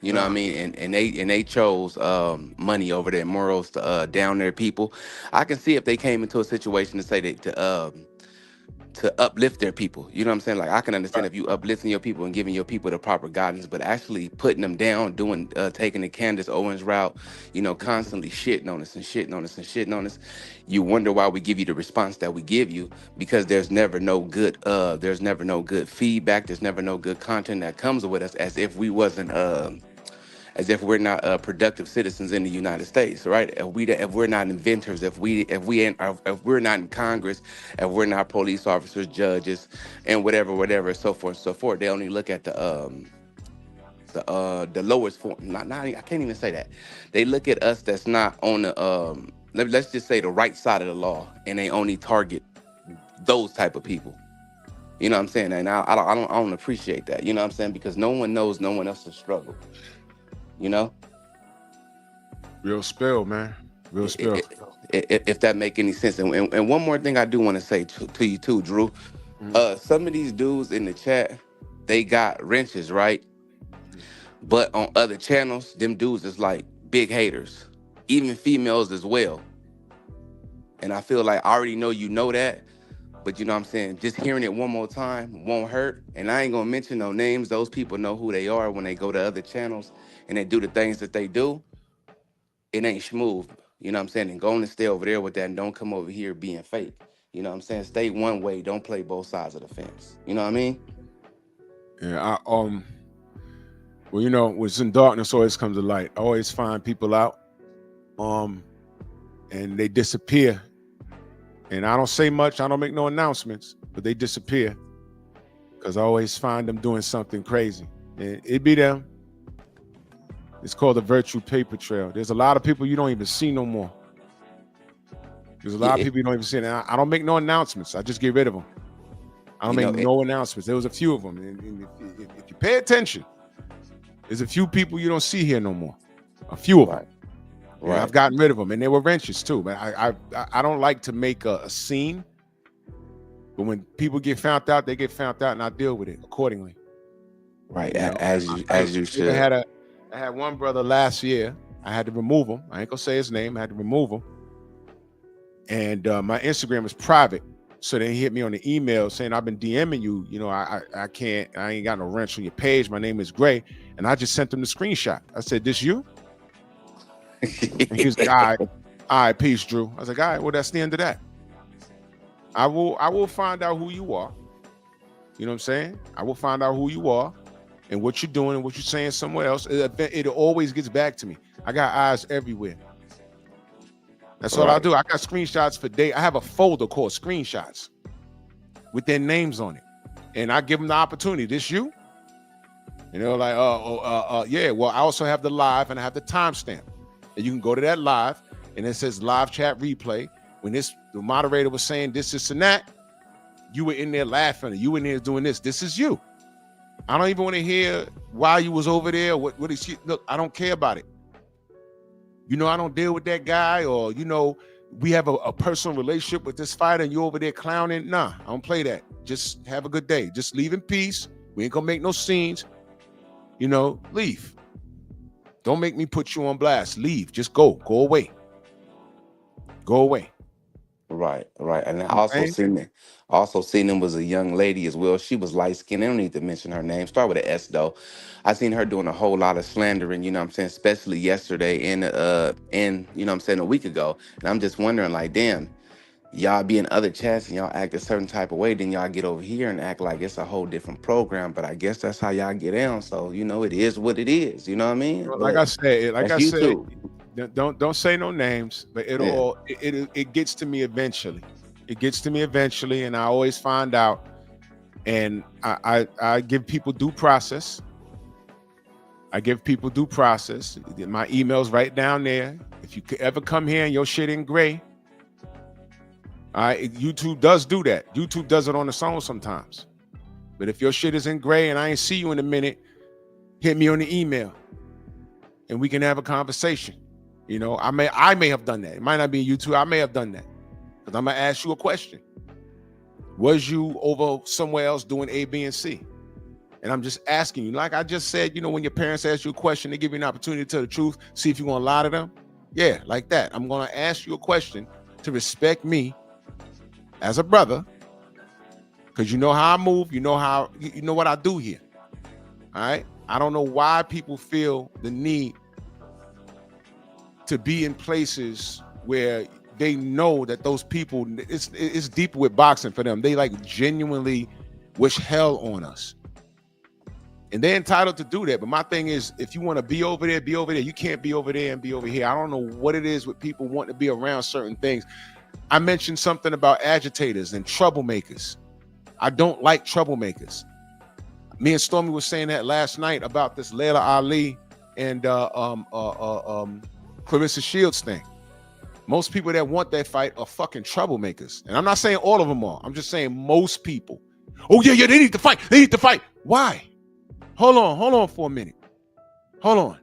You know what I Nah. mean? And they chose money over their morals to down their people. I can see if they came into a situation to say that to uplift their people. You know what I'm saying? Like, I can understand Right. if you uplifting your people and giving your people the proper guidance, but actually putting them down, doing taking the Candace Owens route, you know, constantly shitting on us and shitting on us and shitting on us. You wonder why we give you the response that we give you, because there's never no good feedback, there's never no good content that comes with us, as if we're not productive citizens in the United States, right? If we're not inventors, if we're not in Congress, if we're not police officers, judges, and whatever, so forth, so forth. They only look at the lowest form. Not I can't even say that. They look at us that's not on the let's just say the right side of the law, and they only target those type of people. You know what I'm saying? And I don't appreciate that. You know what I'm saying? Because no one knows no one else's struggle. You know. Real spill, man. Real spill. If that make any sense. And one more thing I do want to say to you too, Drew. Mhm. Some of these dudes in the chat, they got wrenches, right? But on other channels, them dudes is like big haters, even females as well. And I feel like I already know you know that, but you know what I'm saying? Just hearing it one more time won't hurt. And I ain't gonna mention no names. Those people know who they are when they go to other channels and they do the things that they do. It ain't smooth. You know what I'm saying? And go on and stay over there with that and don't come over here being fake. You know what I'm saying? Stay one way. Don't play both sides of the fence. You know what I mean? Yeah, well, you know, what's in darkness always comes to light. I always find people out, and they disappear. And I don't say much, I don't make no announcements, but they disappear. Because I always find them doing something crazy. And it be them. It's called the virtue paper trail. There's a lot of people you don't even see no more. There's a lot of Yeah, people you don't even see. And I don't make no announcements. I just get rid of them. I don't you make know, no announcements. There was a few of them. And if you pay attention, there's a few people you don't see here no more. A few of them. right, And I've right, gotten rid of them, and they were wrenches too. But I don't like to make a scene. But when people get found out, they get found out, and I deal with it accordingly. right. You know, As you I should. had one brother last year. I had to remove him. I ain't gonna say his name. I had to remove him. And my Instagram is private. So they hit me on the email saying, I've been DMing you. You know, I ain't got no wrench on your page. My name is Gray. And I just sent them the screenshot. I said, this you? And he was like, all right, peace, Drew. I was like, all right, well, that's the end of that. I will find out who you are. You know what I'm saying? I will find out who you are and what you're doing and what you're saying somewhere else. It always gets back to me. I got eyes everywhere. That's all I Right, do. I got screenshots for day. I have a folder called screenshots with their names on it. And I give them the opportunity. This you? And they're like, yeah. Well, I also have the live and I have the timestamp. And you can go to that live and it says live chat replay. When the moderator was saying this, and that, you were in there laughing. You in there doing this. This is you. I don't even want to hear why you was over there. What is she? Look, I don't care about it. You know, I don't deal with that guy, or you know, we have a personal relationship with this fighter and you over there clowning. Nah, I don't play that. Just have a good day. Just leave in peace. We ain't gonna make no scenes. You know, leave. Don't make me put you on blast. Leave. Just go. Go away. Go away. Right. And I Okay? also seen him was a young lady as well. She was light skinned. I don't need to mention her name. Start with an S though. I seen her doing a whole lot of slandering, you know what I'm saying, especially yesterday and you know what I'm saying, a week ago. And I'm just wondering, like, damn, y'all be in other chats and y'all act a certain type of way, then y'all get over here and act like it's a whole different program. But I guess that's how y'all get down. So, you know, it is what it is. You know what I mean? Like I said, that's YouTube. don't say no names, but it gets to me eventually. It gets to me eventually, and I always find out. And I give people due process. I give people due process. My email's right down there. If you could ever come here and your shit in gray, all right, YouTube does do that. YouTube does it on its own sometimes. But if your shit is in gray and I ain't see you in a minute, hit me on the email and we can have a conversation. You know, I may have done that. It might not be YouTube. I may have done that. Because I'm gonna ask you a question. Was you over somewhere else doing A, B, and C? And I'm just asking you, like I just said, you know, when your parents ask you a question, they give you an opportunity to tell the truth, see if you're gonna lie to them. Yeah, like that. I'm gonna ask you a question to respect me as a brother, because you know how I move, you know what I do here. All right. I don't know why people feel the need to be in places where they know that those people, it's deeper with boxing for them. They like genuinely wish hell on us. And they're entitled to do that. But my thing is, if you want to be over there, be over there. You can't be over there and be over here. I don't know what it is with people wanting to be around certain things. I mentioned something about agitators and troublemakers. I don't like troublemakers. Me and Stormy was saying that last night about this Layla Ali and Clarissa Shields thing. Most people that want that fight are fucking troublemakers. And I'm not saying all of them are. I'm just saying most people. Oh, yeah, they need to fight. They need to fight. Why? Hold on for a minute. Hold on.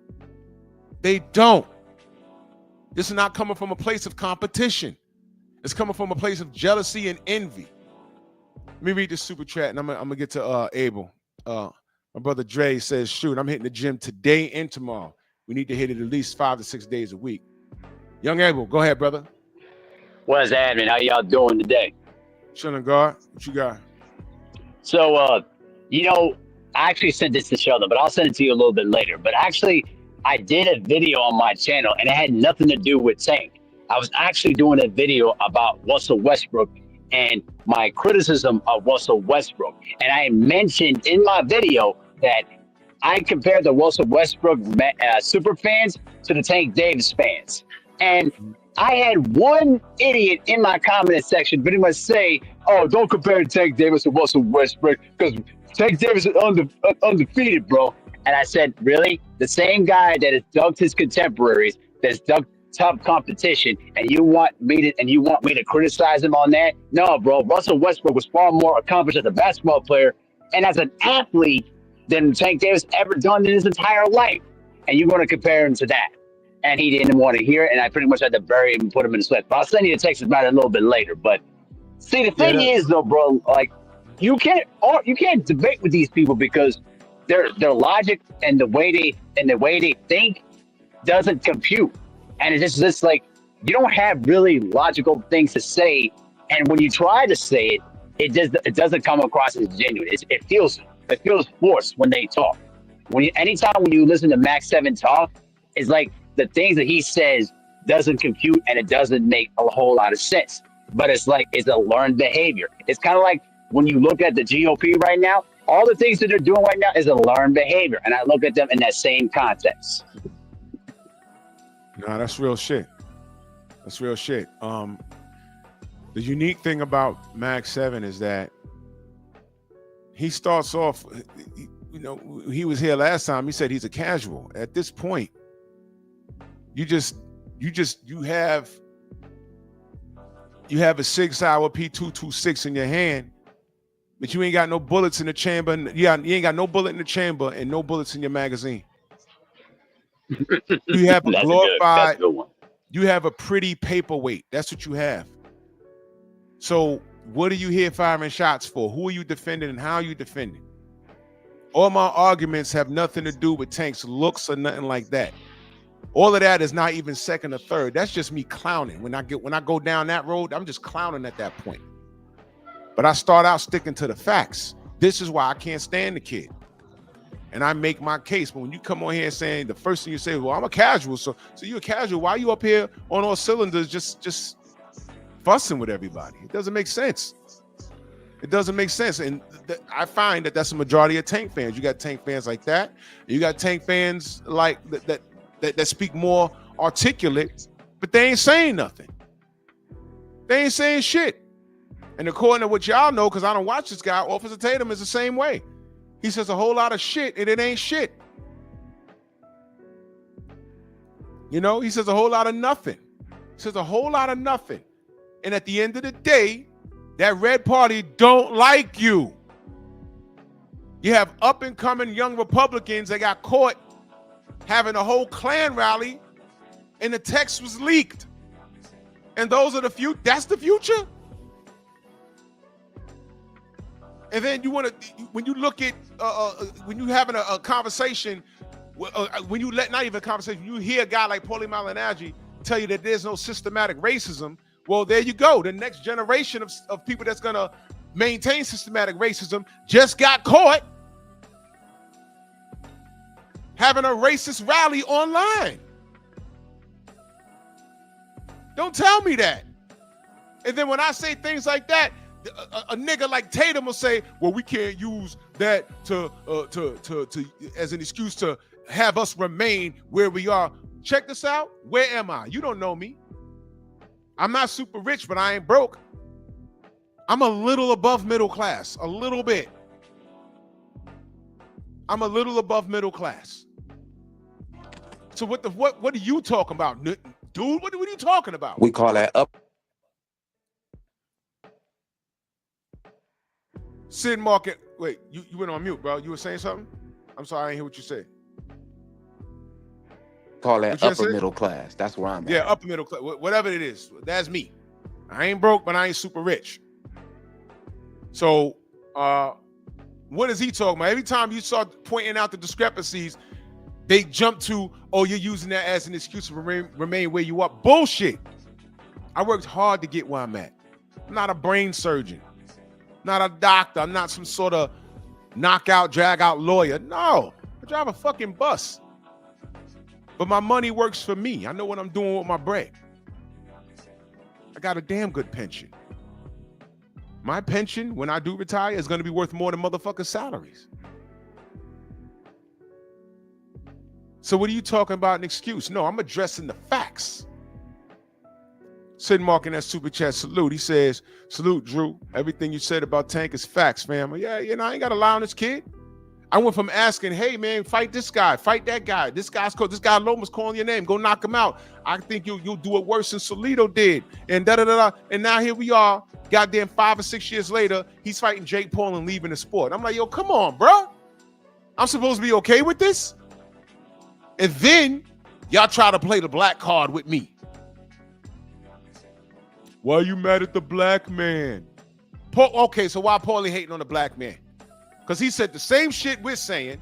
They don't. This is not coming from a place of competition. It's coming from a place of jealousy and envy. Let me read this super chat and I'm gonna get to Abel. My brother Dre says, shoot, I'm hitting the gym today and tomorrow. We need to hit it at least 5 to 6 days a week. Young Abel, go ahead, brother. What's happening? How y'all doing today? Chilling, guard. What you got? So, you know, I actually sent this to Sheldon, but I'll send it to you a little bit later. But actually, I did a video on my channel, and it had nothing to do with Tank. I was actually doing a video about Russell Westbrook and my criticism of Russell Westbrook. And I mentioned in my video that I compared the Russell Westbrook super fans to the Tank Davis fans. And I had one idiot in my comment section pretty much say, oh, don't compare Tank Davis to Russell Westbrook because Tank Davis is undefeated, bro. And I said, really? The same guy that has dunked his contemporaries, that's dunked tough competition, and you want me to criticize him on that? No, bro. Russell Westbrook was far more accomplished as a basketball player and as an athlete than Tank Davis ever done in his entire life. And you're going to compare him to that. And he didn't want to hear it, and I pretty much had to bury him and put him in the sweat. But I'll send you a text about it a little bit later. But see, the thing is, though, bro, like you can't debate with these people because their logic and the way they think doesn't compute. And it's just like you don't have really logical things to say, and when you try to say it doesn't come across as genuine. It feels forced when they talk. Anytime when you listen to Max 7 talk, it's like the things that he says doesn't compute and it doesn't make a whole lot of sense. But it's like it's a learned behavior. It's kind of like when you look at the GOP right now, all the things that they're doing right now is a learned behavior, and I look at them in that same context. No, that's real shit. That's real shit. The unique thing about Max 7 is that he starts off, you know, he was here last time. He said he's a casual. At this point, you have a 6 hour P226 in your hand, but you ain't got no bullets in the chamber. You ain't got no bullet in the chamber and no bullets in your magazine. You have a glorified. You have a pretty paperweight. That's what you have. So what are you here firing shots for? Who are you defending and how are you defending? All my arguments have nothing to do with Tank's looks or nothing like that. All of that is not even second or third. That's just me clowning. When I go down that road, I'm just clowning at that point. But I start out sticking to the facts. This is why I can't stand the kid. And I make my case. But when you come on here saying the first thing you say, well, I'm a casual. So you're a casual. Why are you up here on all cylinders just fussing with everybody? It doesn't make sense. It doesn't make sense. And I find that that's a majority of Tank fans. You got Tank fans like that. You got Tank fans like that speak more articulate, but they ain't saying nothing. They ain't saying shit. And according to what y'all know, because I don't watch this guy, Officer Tatum is the same way. He says a whole lot of shit, and it ain't shit. You know, he says a whole lot of nothing. He says a whole lot of nothing. And at the end of the day, that red party don't like you. You have up-and-coming young Republicans that got caught having a whole Klan rally, and the text was leaked. And those are the few. That's the future. And then you want to, when you look at, when you having a conversation, when you let, not even a conversation, you hear a guy like Paulie Malignaggi tell you that there's no systematic racism. Well, there you go. The next generation of people that's going to maintain systematic racism just got caught having a racist rally online. Don't tell me that. And then when I say things like that, a nigga like Tatum will say, well, we can't use that to as an excuse to have us remain where we are. Check this out. Where am I? You don't know me. I'm not super rich, but I ain't broke. I'm a little above middle class, a little bit. I'm a little above middle class. So what are you talking about, dude? What are you talking about? We call that up. Sid Market. Wait, you went on mute, bro. You were saying something? I'm sorry, I didn't hear what you said. Call that upper middle class. That's where I'm at. Yeah, upper middle class. Whatever it is, that's me. I ain't broke, but I ain't super rich. So, what is he talking about? Every time you start pointing out the discrepancies, they jump to, oh, you're using that as an excuse to remain where you are. Bullshit. I worked hard to get where I'm at. I'm not a brain surgeon. Not a doctor. I'm not some sort of knockout, drag out lawyer. No, I drive a fucking bus. But my money works for me. I know what I'm doing with my bread. I got a damn good pension. My pension, when I do retire, is going to be worth more than motherfuckers' salaries. So what are you talking about, an excuse? No, I'm addressing the facts. Sid Mark in that super chat, salute. He says, salute, Drew. Everything you said about Tank is facts, fam. Yeah, you know, I ain't got to lie on this kid. I went from asking, hey, man, fight this guy, fight that guy. This guy Loma's calling your name. Go knock him out. I think you'll do it worse than Solito did. And da-da-da-da. And now here we are, goddamn 5 or 6 years later, he's fighting Jake Paul and leaving the sport. I'm like, yo, come on, bro. I'm supposed to be okay with this? And then y'all try to play the black card with me. Why are you mad at the black man? Okay, so why Paulie hating on the black man? Because he said the same shit we're saying,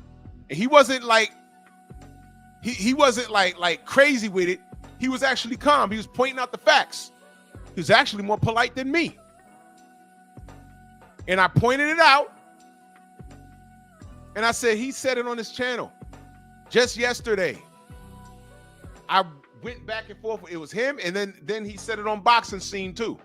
and he wasn't like he wasn't like crazy with it. He was actually calm. He was pointing out the facts. He was actually more polite than me. And I pointed it out. And I said, he said it on his channel just yesterday. I went back and forth. It was him, and then he said it on Boxing Scene too.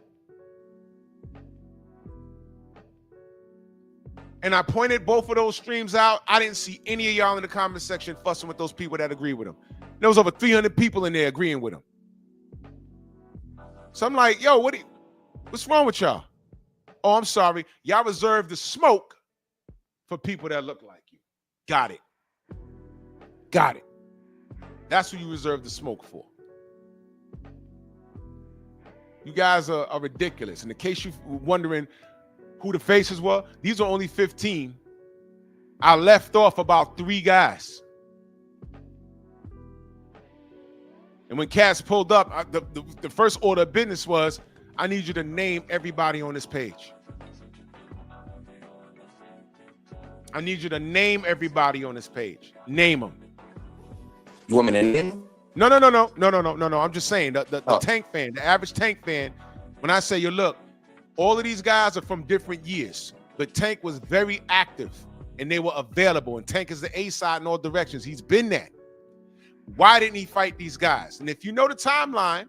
And I pointed both of those streams out. I didn't see any of y'all in the comment section fussing with those people that agree with him. There was over 300 people in there agreeing with him. So I'm like, yo, what's wrong with y'all? Oh, I'm sorry. Y'all reserve the smoke for people that look like you. Got it. Got it. That's who you reserve the smoke for. You guys are ridiculous. And in case you're wondering who the faces were, these are only 15. I left off about 3 guys. And when Cass pulled up, the first order of business was, I need you to name everybody on this page. I need you to name everybody on this page. Name them. You want me to name? No. I'm just saying the Tank fan, the average Tank fan. When I say, yo, look, all of these guys are from different years, but Tank was very active and they were available. And Tank is the A side in all directions. He's been that. Why didn't he fight these guys? And if you know the timeline,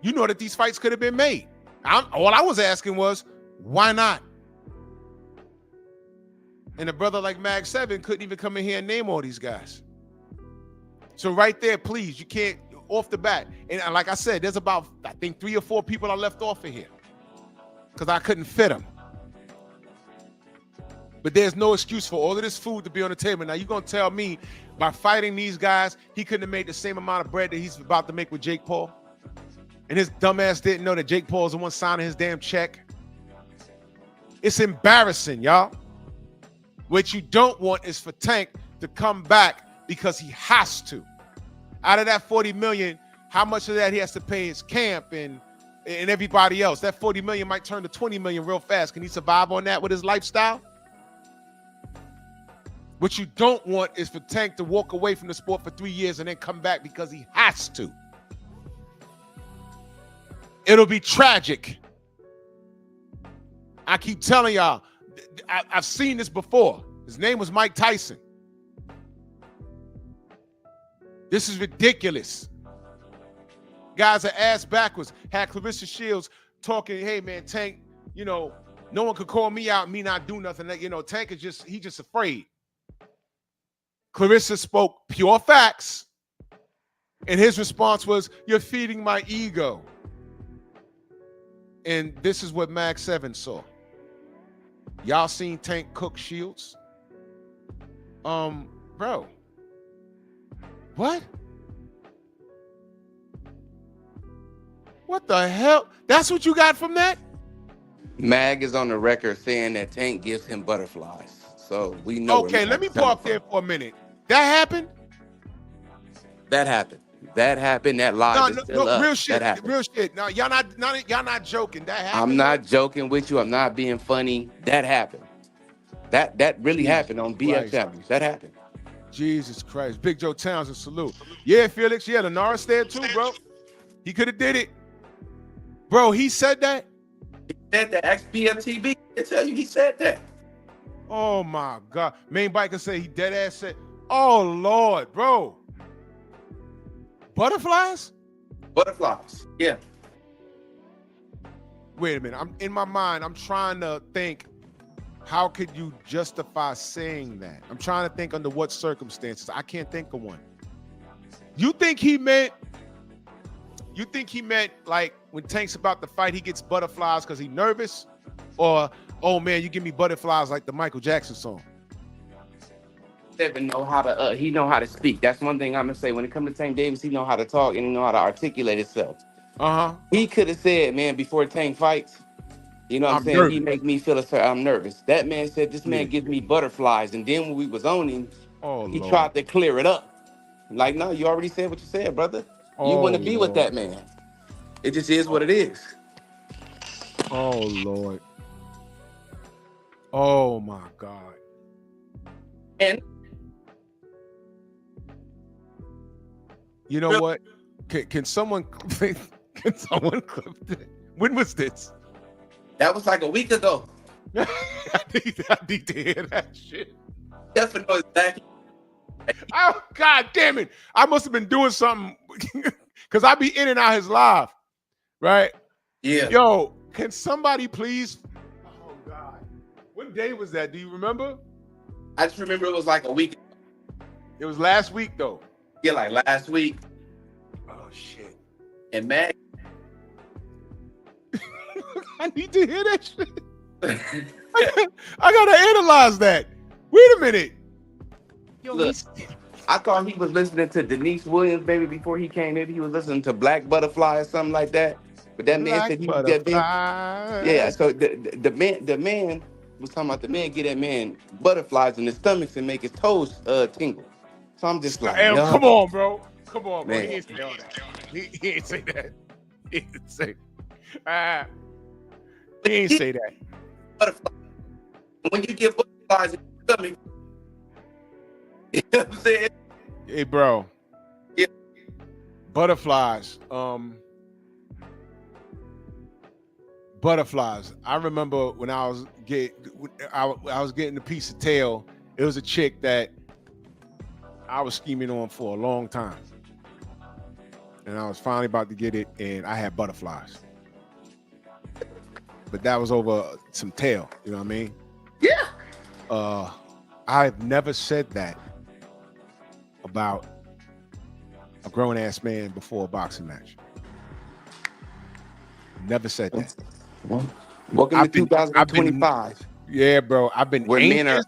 you know that these fights could have been made. All I was asking was, why not? And a brother like Mag 7 couldn't even come in here and name all these guys. So right there, please, you can't, off the bat. And like I said, there's about, I think 3 or 4 people I left off of here because I couldn't fit them. But there's no excuse for all of this food to be on the table. Now, you're going to tell me by fighting these guys, he couldn't have made the same amount of bread that he's about to make with Jake Paul? And his dumbass didn't know that Jake Paul's the one signing his damn check? It's embarrassing, y'all. What you don't want is for Tank to come back because he has to. Out of that $40 million, how much of that he has to pay his camp and everybody else? That $40 million might turn to $20 million real fast. Can he survive on that with his lifestyle? What you don't want is for Tank to walk away from the sport for 3 years and then come back because he has to. It'll be tragic. I keep telling y'all, I've seen this before. His name was Mike Tyson. This is ridiculous. Guys are ass backwards. Had Clarissa Shields talking, hey man, Tank, you know, no one could call me out and me not do nothing. You know, Tank is he's just afraid. Clarissa spoke pure facts. And his response was, you're feeding my ego. And this is what Mag 7 saw. Y'all seen Tank cook Shields? Bro. What? What the hell? That's what you got from that? Mag is on the record saying that Tank gives him butterflies. So we know. Okay, let me pause there for a minute. That happened? That happened. That happened. That live is still up. Real shit. That happened. Real shit. No, y'all not joking. That happened. I'm not joking with you. I'm not being funny. That happened. That really happened on BF channels. That happened. Jesus Christ. Big Joe Townsend, salute. Yeah, Felix. Yeah, the Norris there too, bro. He could have did it. Bro, he said that? He said that. XPMTV. I tell you, he said that. Oh my God. Main biker say he dead ass said, oh Lord, bro. Butterflies? Butterflies. Yeah. Wait a minute. I'm in my mind. I'm trying to think, how could you justify saying that? I'm trying to think under what circumstances. I can't think of one. You think he meant like when Tank's about to fight, he gets butterflies because he's nervous? Or, oh man, you give me butterflies like the Michael Jackson song? He know how to speak. That's one thing I'm gonna say. When it comes to Tank Davis, he know how to talk and he know how to articulate himself. He could have said, man, before Tank fights, you know what I'm saying? Nervous. He make me feel I'm nervous. That man said, this man gives me butterflies. And then when we was on him, he Lord. tried to clear it up. Like, no, you already said what you said, brother. You want to be with that man. It just is what it is. Oh Lord. Oh my God. And you know what? Can someone clip that? When was this? that was like a week ago. I need to hear that shit. Definitely know exactly. Oh God damn it. I must have been doing something because I be in and out his live. Right? Yeah. Yo, can somebody please? Oh God. What day was that? Do you remember? I just remember it was like a week. It was last week though. Yeah, like last week. Oh shit. And Mag. I need to hear that shit. I gotta analyze that. Wait a minute. Yo, Look, I thought he was listening to Denise Williams, baby, before he came. Maybe he was listening to Black Butterfly or something like that. But that man said he was that big. Yeah, so the man was talking about the man get that man butterflies in his stomachs and make his toes tingle. So I'm just like, come on, bro. Come on, bro. Man. He didn't say all that. He didn't say that. He didn't say. He didn't say that. Butterfly. When you get butterflies in your stomach, you know what I'm saying? Hey, bro. Yeah. Butterflies. Butterflies. I remember when I was getting a piece of tail. It was a chick that I was scheming on for a long time, and I was finally about to get it, and I had butterflies. But that was over some tail. You know what I mean? Yeah. I've never said that about a grown-ass man before a boxing match. Never said that. Welcome to 2025. Yeah, bro. I've been Where anxious. men are.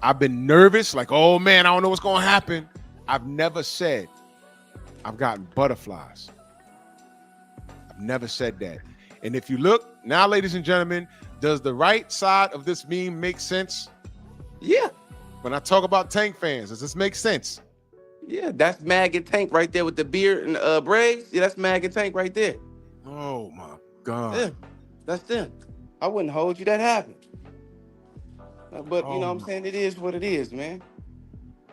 I've been nervous. Like, oh man, I don't know what's gonna happen. I've never said I've gotten butterflies. I've never said that. And if you look now, ladies and gentlemen, does the right side of this meme make sense? Yeah. When I talk about Tank fans, does this make sense? Yeah, that's Mag and Tank right there with the beard and braids. Yeah, that's Mag and Tank right there. Oh my God. Yeah, that's them. I wouldn't hold you. That happened. But you know what I'm saying? It is what it is, man.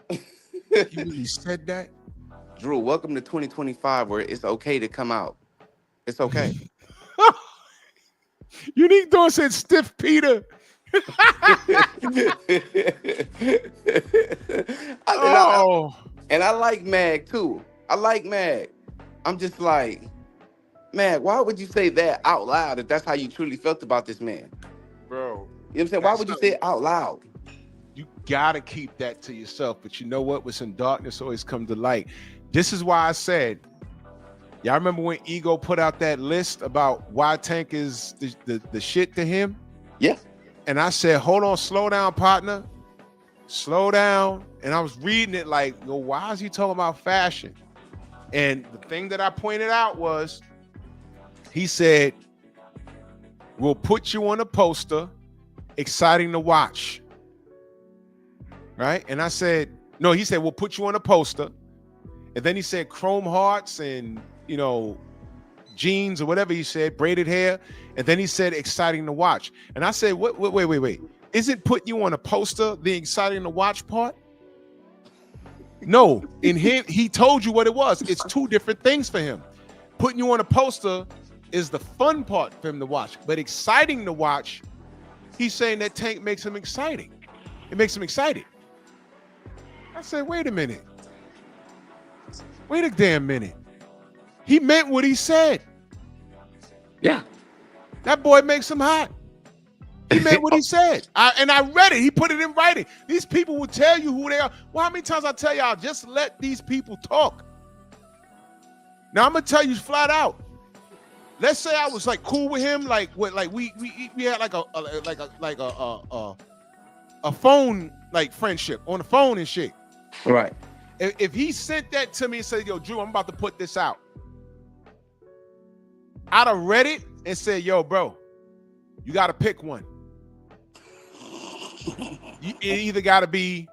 You really said that? Drew, welcome to 2025 where it's okay to come out. It's okay. Unique Dawn said stiff Peter. And I like Mag too. I like Mag. I'm just like, Mag, why would you say that out loud if that's how you truly felt about this man? Bro. You know what I'm saying? Why would you say it out loud? You gotta keep that to yourself. But you know what? What's in darkness always come to light. This is why I said, y'all remember when Ego put out that list about why Tank is the shit to him? Yeah. And I said, hold on, slow down, partner. Slow down. And I was reading it like, yo, why is he talking about fashion? And the thing that I pointed out was, he said, we'll put you on a poster, exciting to watch. Right? And I said, no, he said, we'll put you on a poster. And then he said chrome hearts and, you know, jeans or whatever he said, braided hair. And then he said exciting to watch. And I said, wait. Isn't putting you on a poster the exciting to watch part? No, in him, he told you what it was. It's two different things for him. Putting you on a poster is the fun part for him to watch. But exciting to watch, he's saying that Tank makes him exciting. It makes him excited. I said, wait a minute. Wait a damn minute. He meant what he said. Yeah. That boy makes him hot. He meant what he said. And I read it. He put it in writing. These people will tell you who they are. Well, how many times I tell y'all, just let these people talk. Now I'm gonna tell you flat out. Let's say I was like cool with him, like what, like we had like a phone like friendship on the phone and shit. Right. If he sent that to me and said, yo, Drew, I'm about to put this out, I'd have read it and said, yo, bro, you got to pick one. It either got to be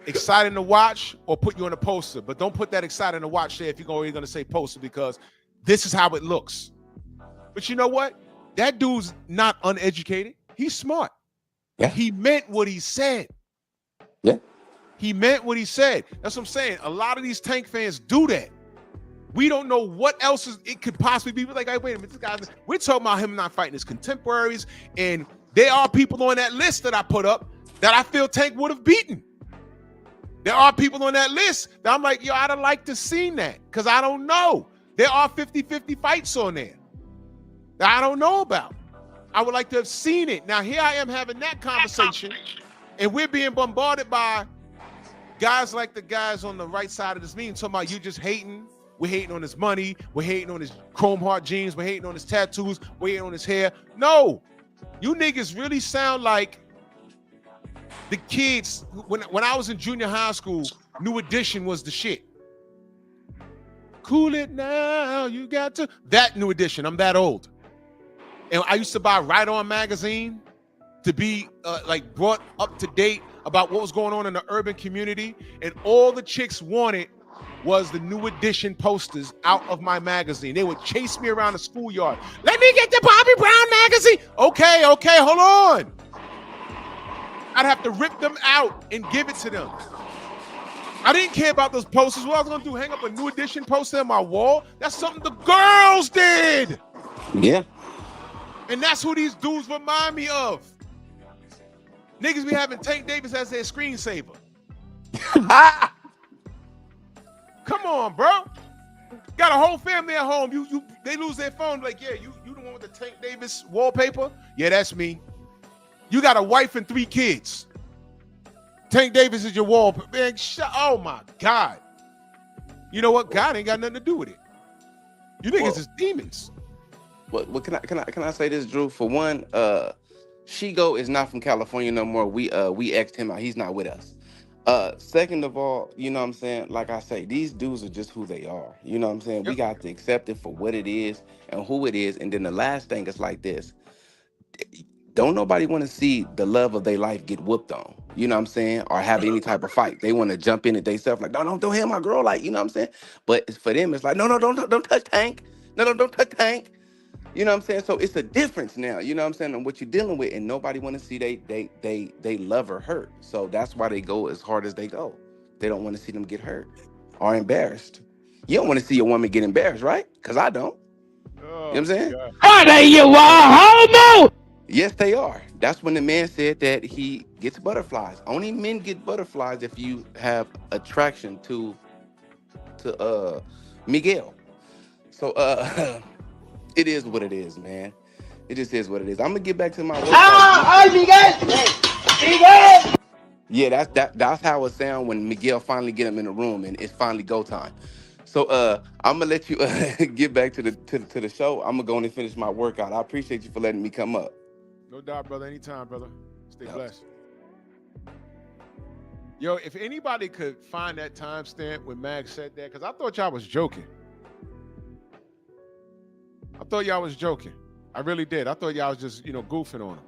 exciting to watch or put you on a poster. But don't put that exciting to watch there if you're going to say poster, because this is how it looks. But you know what? That dude's not uneducated. He's smart. Yeah. He meant what he said. Yeah. He meant what he said. That's what I'm saying. A lot of these Tank fans do that. We don't know what else it could possibly be. We're like, hey, wait a minute, this guy. We're talking about him not fighting his contemporaries, and there are people on that list that I put up that I feel Tank would have beaten. There are people on that list that I'm like, yo, I'd have liked to seen that, because I don't know. There are 50-50 fights on there that I don't know about. I would like to have seen it. Now, here I am having that conversation, and we're being bombarded by guys like the guys on the right side of this meme talking about you just hating. We're hating on his money. We're hating on his chrome heart jeans. We're hating on his tattoos. We're hating on his hair. No, you niggas really sound like the kids. When I was in junior high school, New Edition was the shit. Cool it now, you got to. That New Edition, I'm that old. And I used to buy Right On magazine to be like brought up to date about what was going on in the urban community. And all the chicks wanted was the New Edition posters out of my magazine. They would chase me around the schoolyard. Let me get the Bobby Brown magazine. Okay, hold on. I'd have to rip them out and give it to them. I didn't care about those posters. What I was going to do, hang up a New Edition poster on my wall? That's something the girls did. Yeah. And that's who these dudes remind me of. Niggas be having Tank Davis as their screensaver. Come on, bro. Got a whole family at home. They lose their phone. Like, yeah, you the one with the Tank Davis wallpaper? Yeah, that's me. You got a wife and 3 kids. Tank Davis is your wallpaper. Man, oh my God. You know what? God ain't got nothing to do with it. You niggas is demons. What can I say this, Drew? For one, Shigo is not from California no more. We X'd him out. He's not with us. Second of all, you know what I'm saying? Like I say, these dudes are just who they are. You know what I'm saying? Yep. We got to accept it for what it is and who it is. And then the last thing is like this. Don't nobody want to see the love of their life get whooped on, you know what I'm saying? Or have any type of fight. They want to jump in it themselves like, no, don't hit my girl, like, you know what I'm saying? But for them, it's like, no, don't touch Tank. No, don't touch Tank. You know what I'm saying? So it's a difference now, you know what I'm saying, on what you're dealing with, and nobody want to see they love or hurt. So that's why they go as hard as they go. They don't want to see them get hurt or embarrassed. You don't want to see a woman get embarrassed, right? Because I don't. You know what I'm saying? Are you a homo? Yes, they are. That's when the man said that he gets butterflies. Only men get butterflies if you have attraction to Miguel. So it is what it is, man. It just is what it is. I'm gonna get back to my work. Miguel! Yeah, that's how it sounds when Miguel finally get him in the room and it's finally go time. So I'm gonna let you get back to the show. I'm gonna go in and finish my workout. I appreciate you for letting me come up. No doubt, brother. Anytime, brother. Stay blessed. Yo, if anybody could find that timestamp when Mag said that, because I thought y'all was joking. I really did. I thought y'all was just, goofing on him.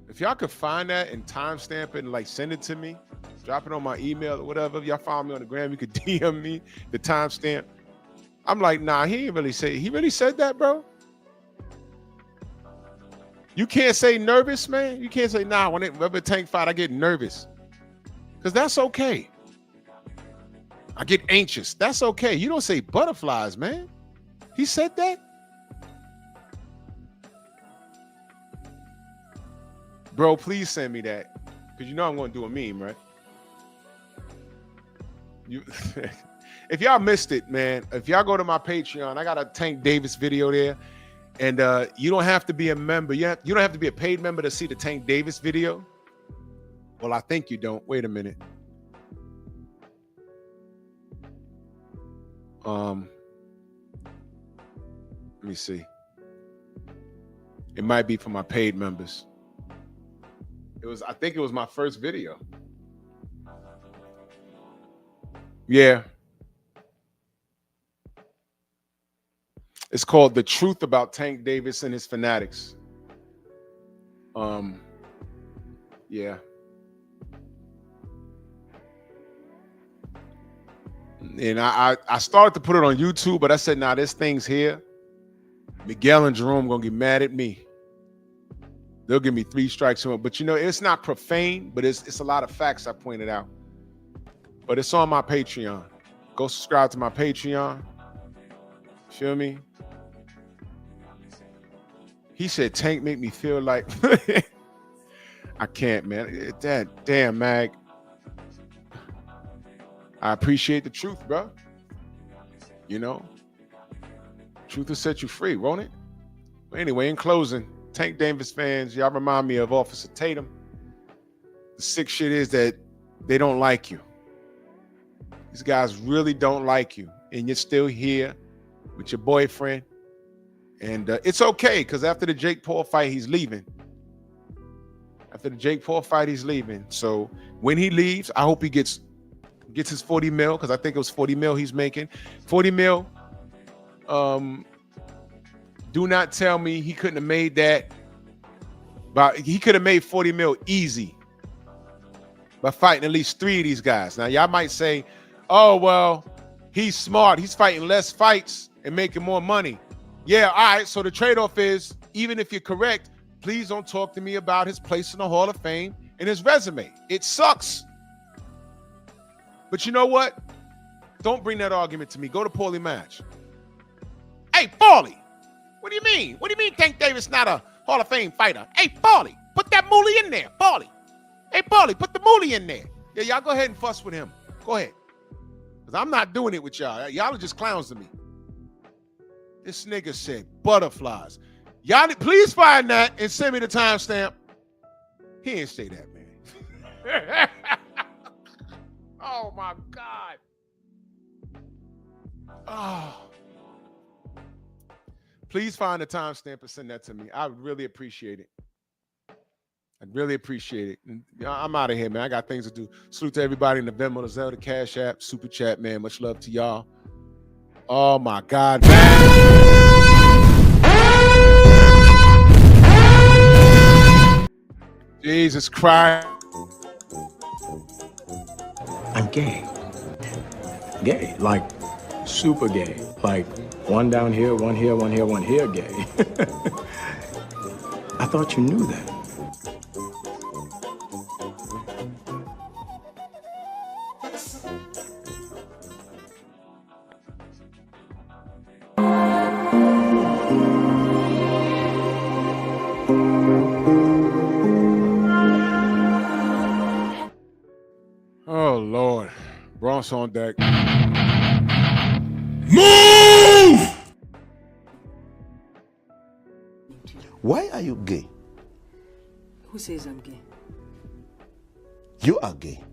If y'all could find that and timestamp it and like send it to me, drop it on my email or whatever. If y'all follow me on the gram, you could DM me the timestamp. I'm like, nah, he really said that, bro? You can't say nervous, man. You can't say, nah, whenever Tank fight, I get nervous. Because that's okay. I get anxious. That's okay. You don't say butterflies, man. He said that? Bro, please send me that. Because you know I'm going to do a meme, right? If y'all missed it, man, if y'all go to my Patreon, I got a Tank Davis video there. And you don't have to be a member. You don't have to be a paid member to see the Tank Davis video. Well, I think you don't. Wait a minute. Let me see. It might be for my paid members. I think it was my first video. Yeah. It's called The Truth About Tank Davis and His Fanatics. Yeah. And I started to put it on YouTube, but I said, nah, this thing's here. Miguel and Jerome gonna get mad at me. They'll give me 3 strikes. But it's not profane, but it's a lot of facts I pointed out. But it's on my Patreon. Go subscribe to my Patreon. Feel me? He said, Tank make me feel like I can't, man. Damn, Mag. I appreciate the truth, bro. Truth will set you free, won't it? But anyway, in closing, Tank Davis fans, y'all remind me of Officer Tatum. The sick shit is that they don't like you. These guys really don't like you. And you're still here with your boyfriend. And it's okay, because after the Jake Paul fight, he's leaving. So when he leaves, I hope he gets his 40 mil, because I think it was 40 mil he's making. 40 mil. Do not tell me he couldn't have made that. But he could have made 40 mil easy by fighting at least 3 of these guys. Now, y'all might say, oh, well, he's smart. He's fighting less fights and making more money. Yeah, all right. So the trade-off is, even if you're correct, please don't talk to me about his place in the Hall of Fame and his resume. It sucks. But you know what? Don't bring that argument to me. Go to Paulie Match. Hey, Paulie, what do you mean? What do you mean Tank Davis not a Hall of Fame fighter? Hey, Paulie, put that moolie in there. Paulie. Hey, Paulie, put the moolie in there. Yeah, y'all go ahead and fuss with him. Go ahead. Because I'm not doing it with y'all. Y'all are just clowns to me. This nigga said butterflies. Y'all, please find that and send me the timestamp. He didn't say that, man. Oh, my God. Oh. Please find the timestamp and send that to me. I would really appreciate it. I'd really appreciate it. And, I'm out of here, man. I got things to do. Salute to everybody in the Venmo, the Zelda, Cash App, Super Chat, man. Much love to y'all. Oh, my God, Jesus Christ. I'm gay. Gay. Like, super gay. Like, one down here, one here, one here, one here gay. I thought you knew that. Oh, Lord. Bronx on deck. Move! Why are you gay? Who says I'm gay? You are gay.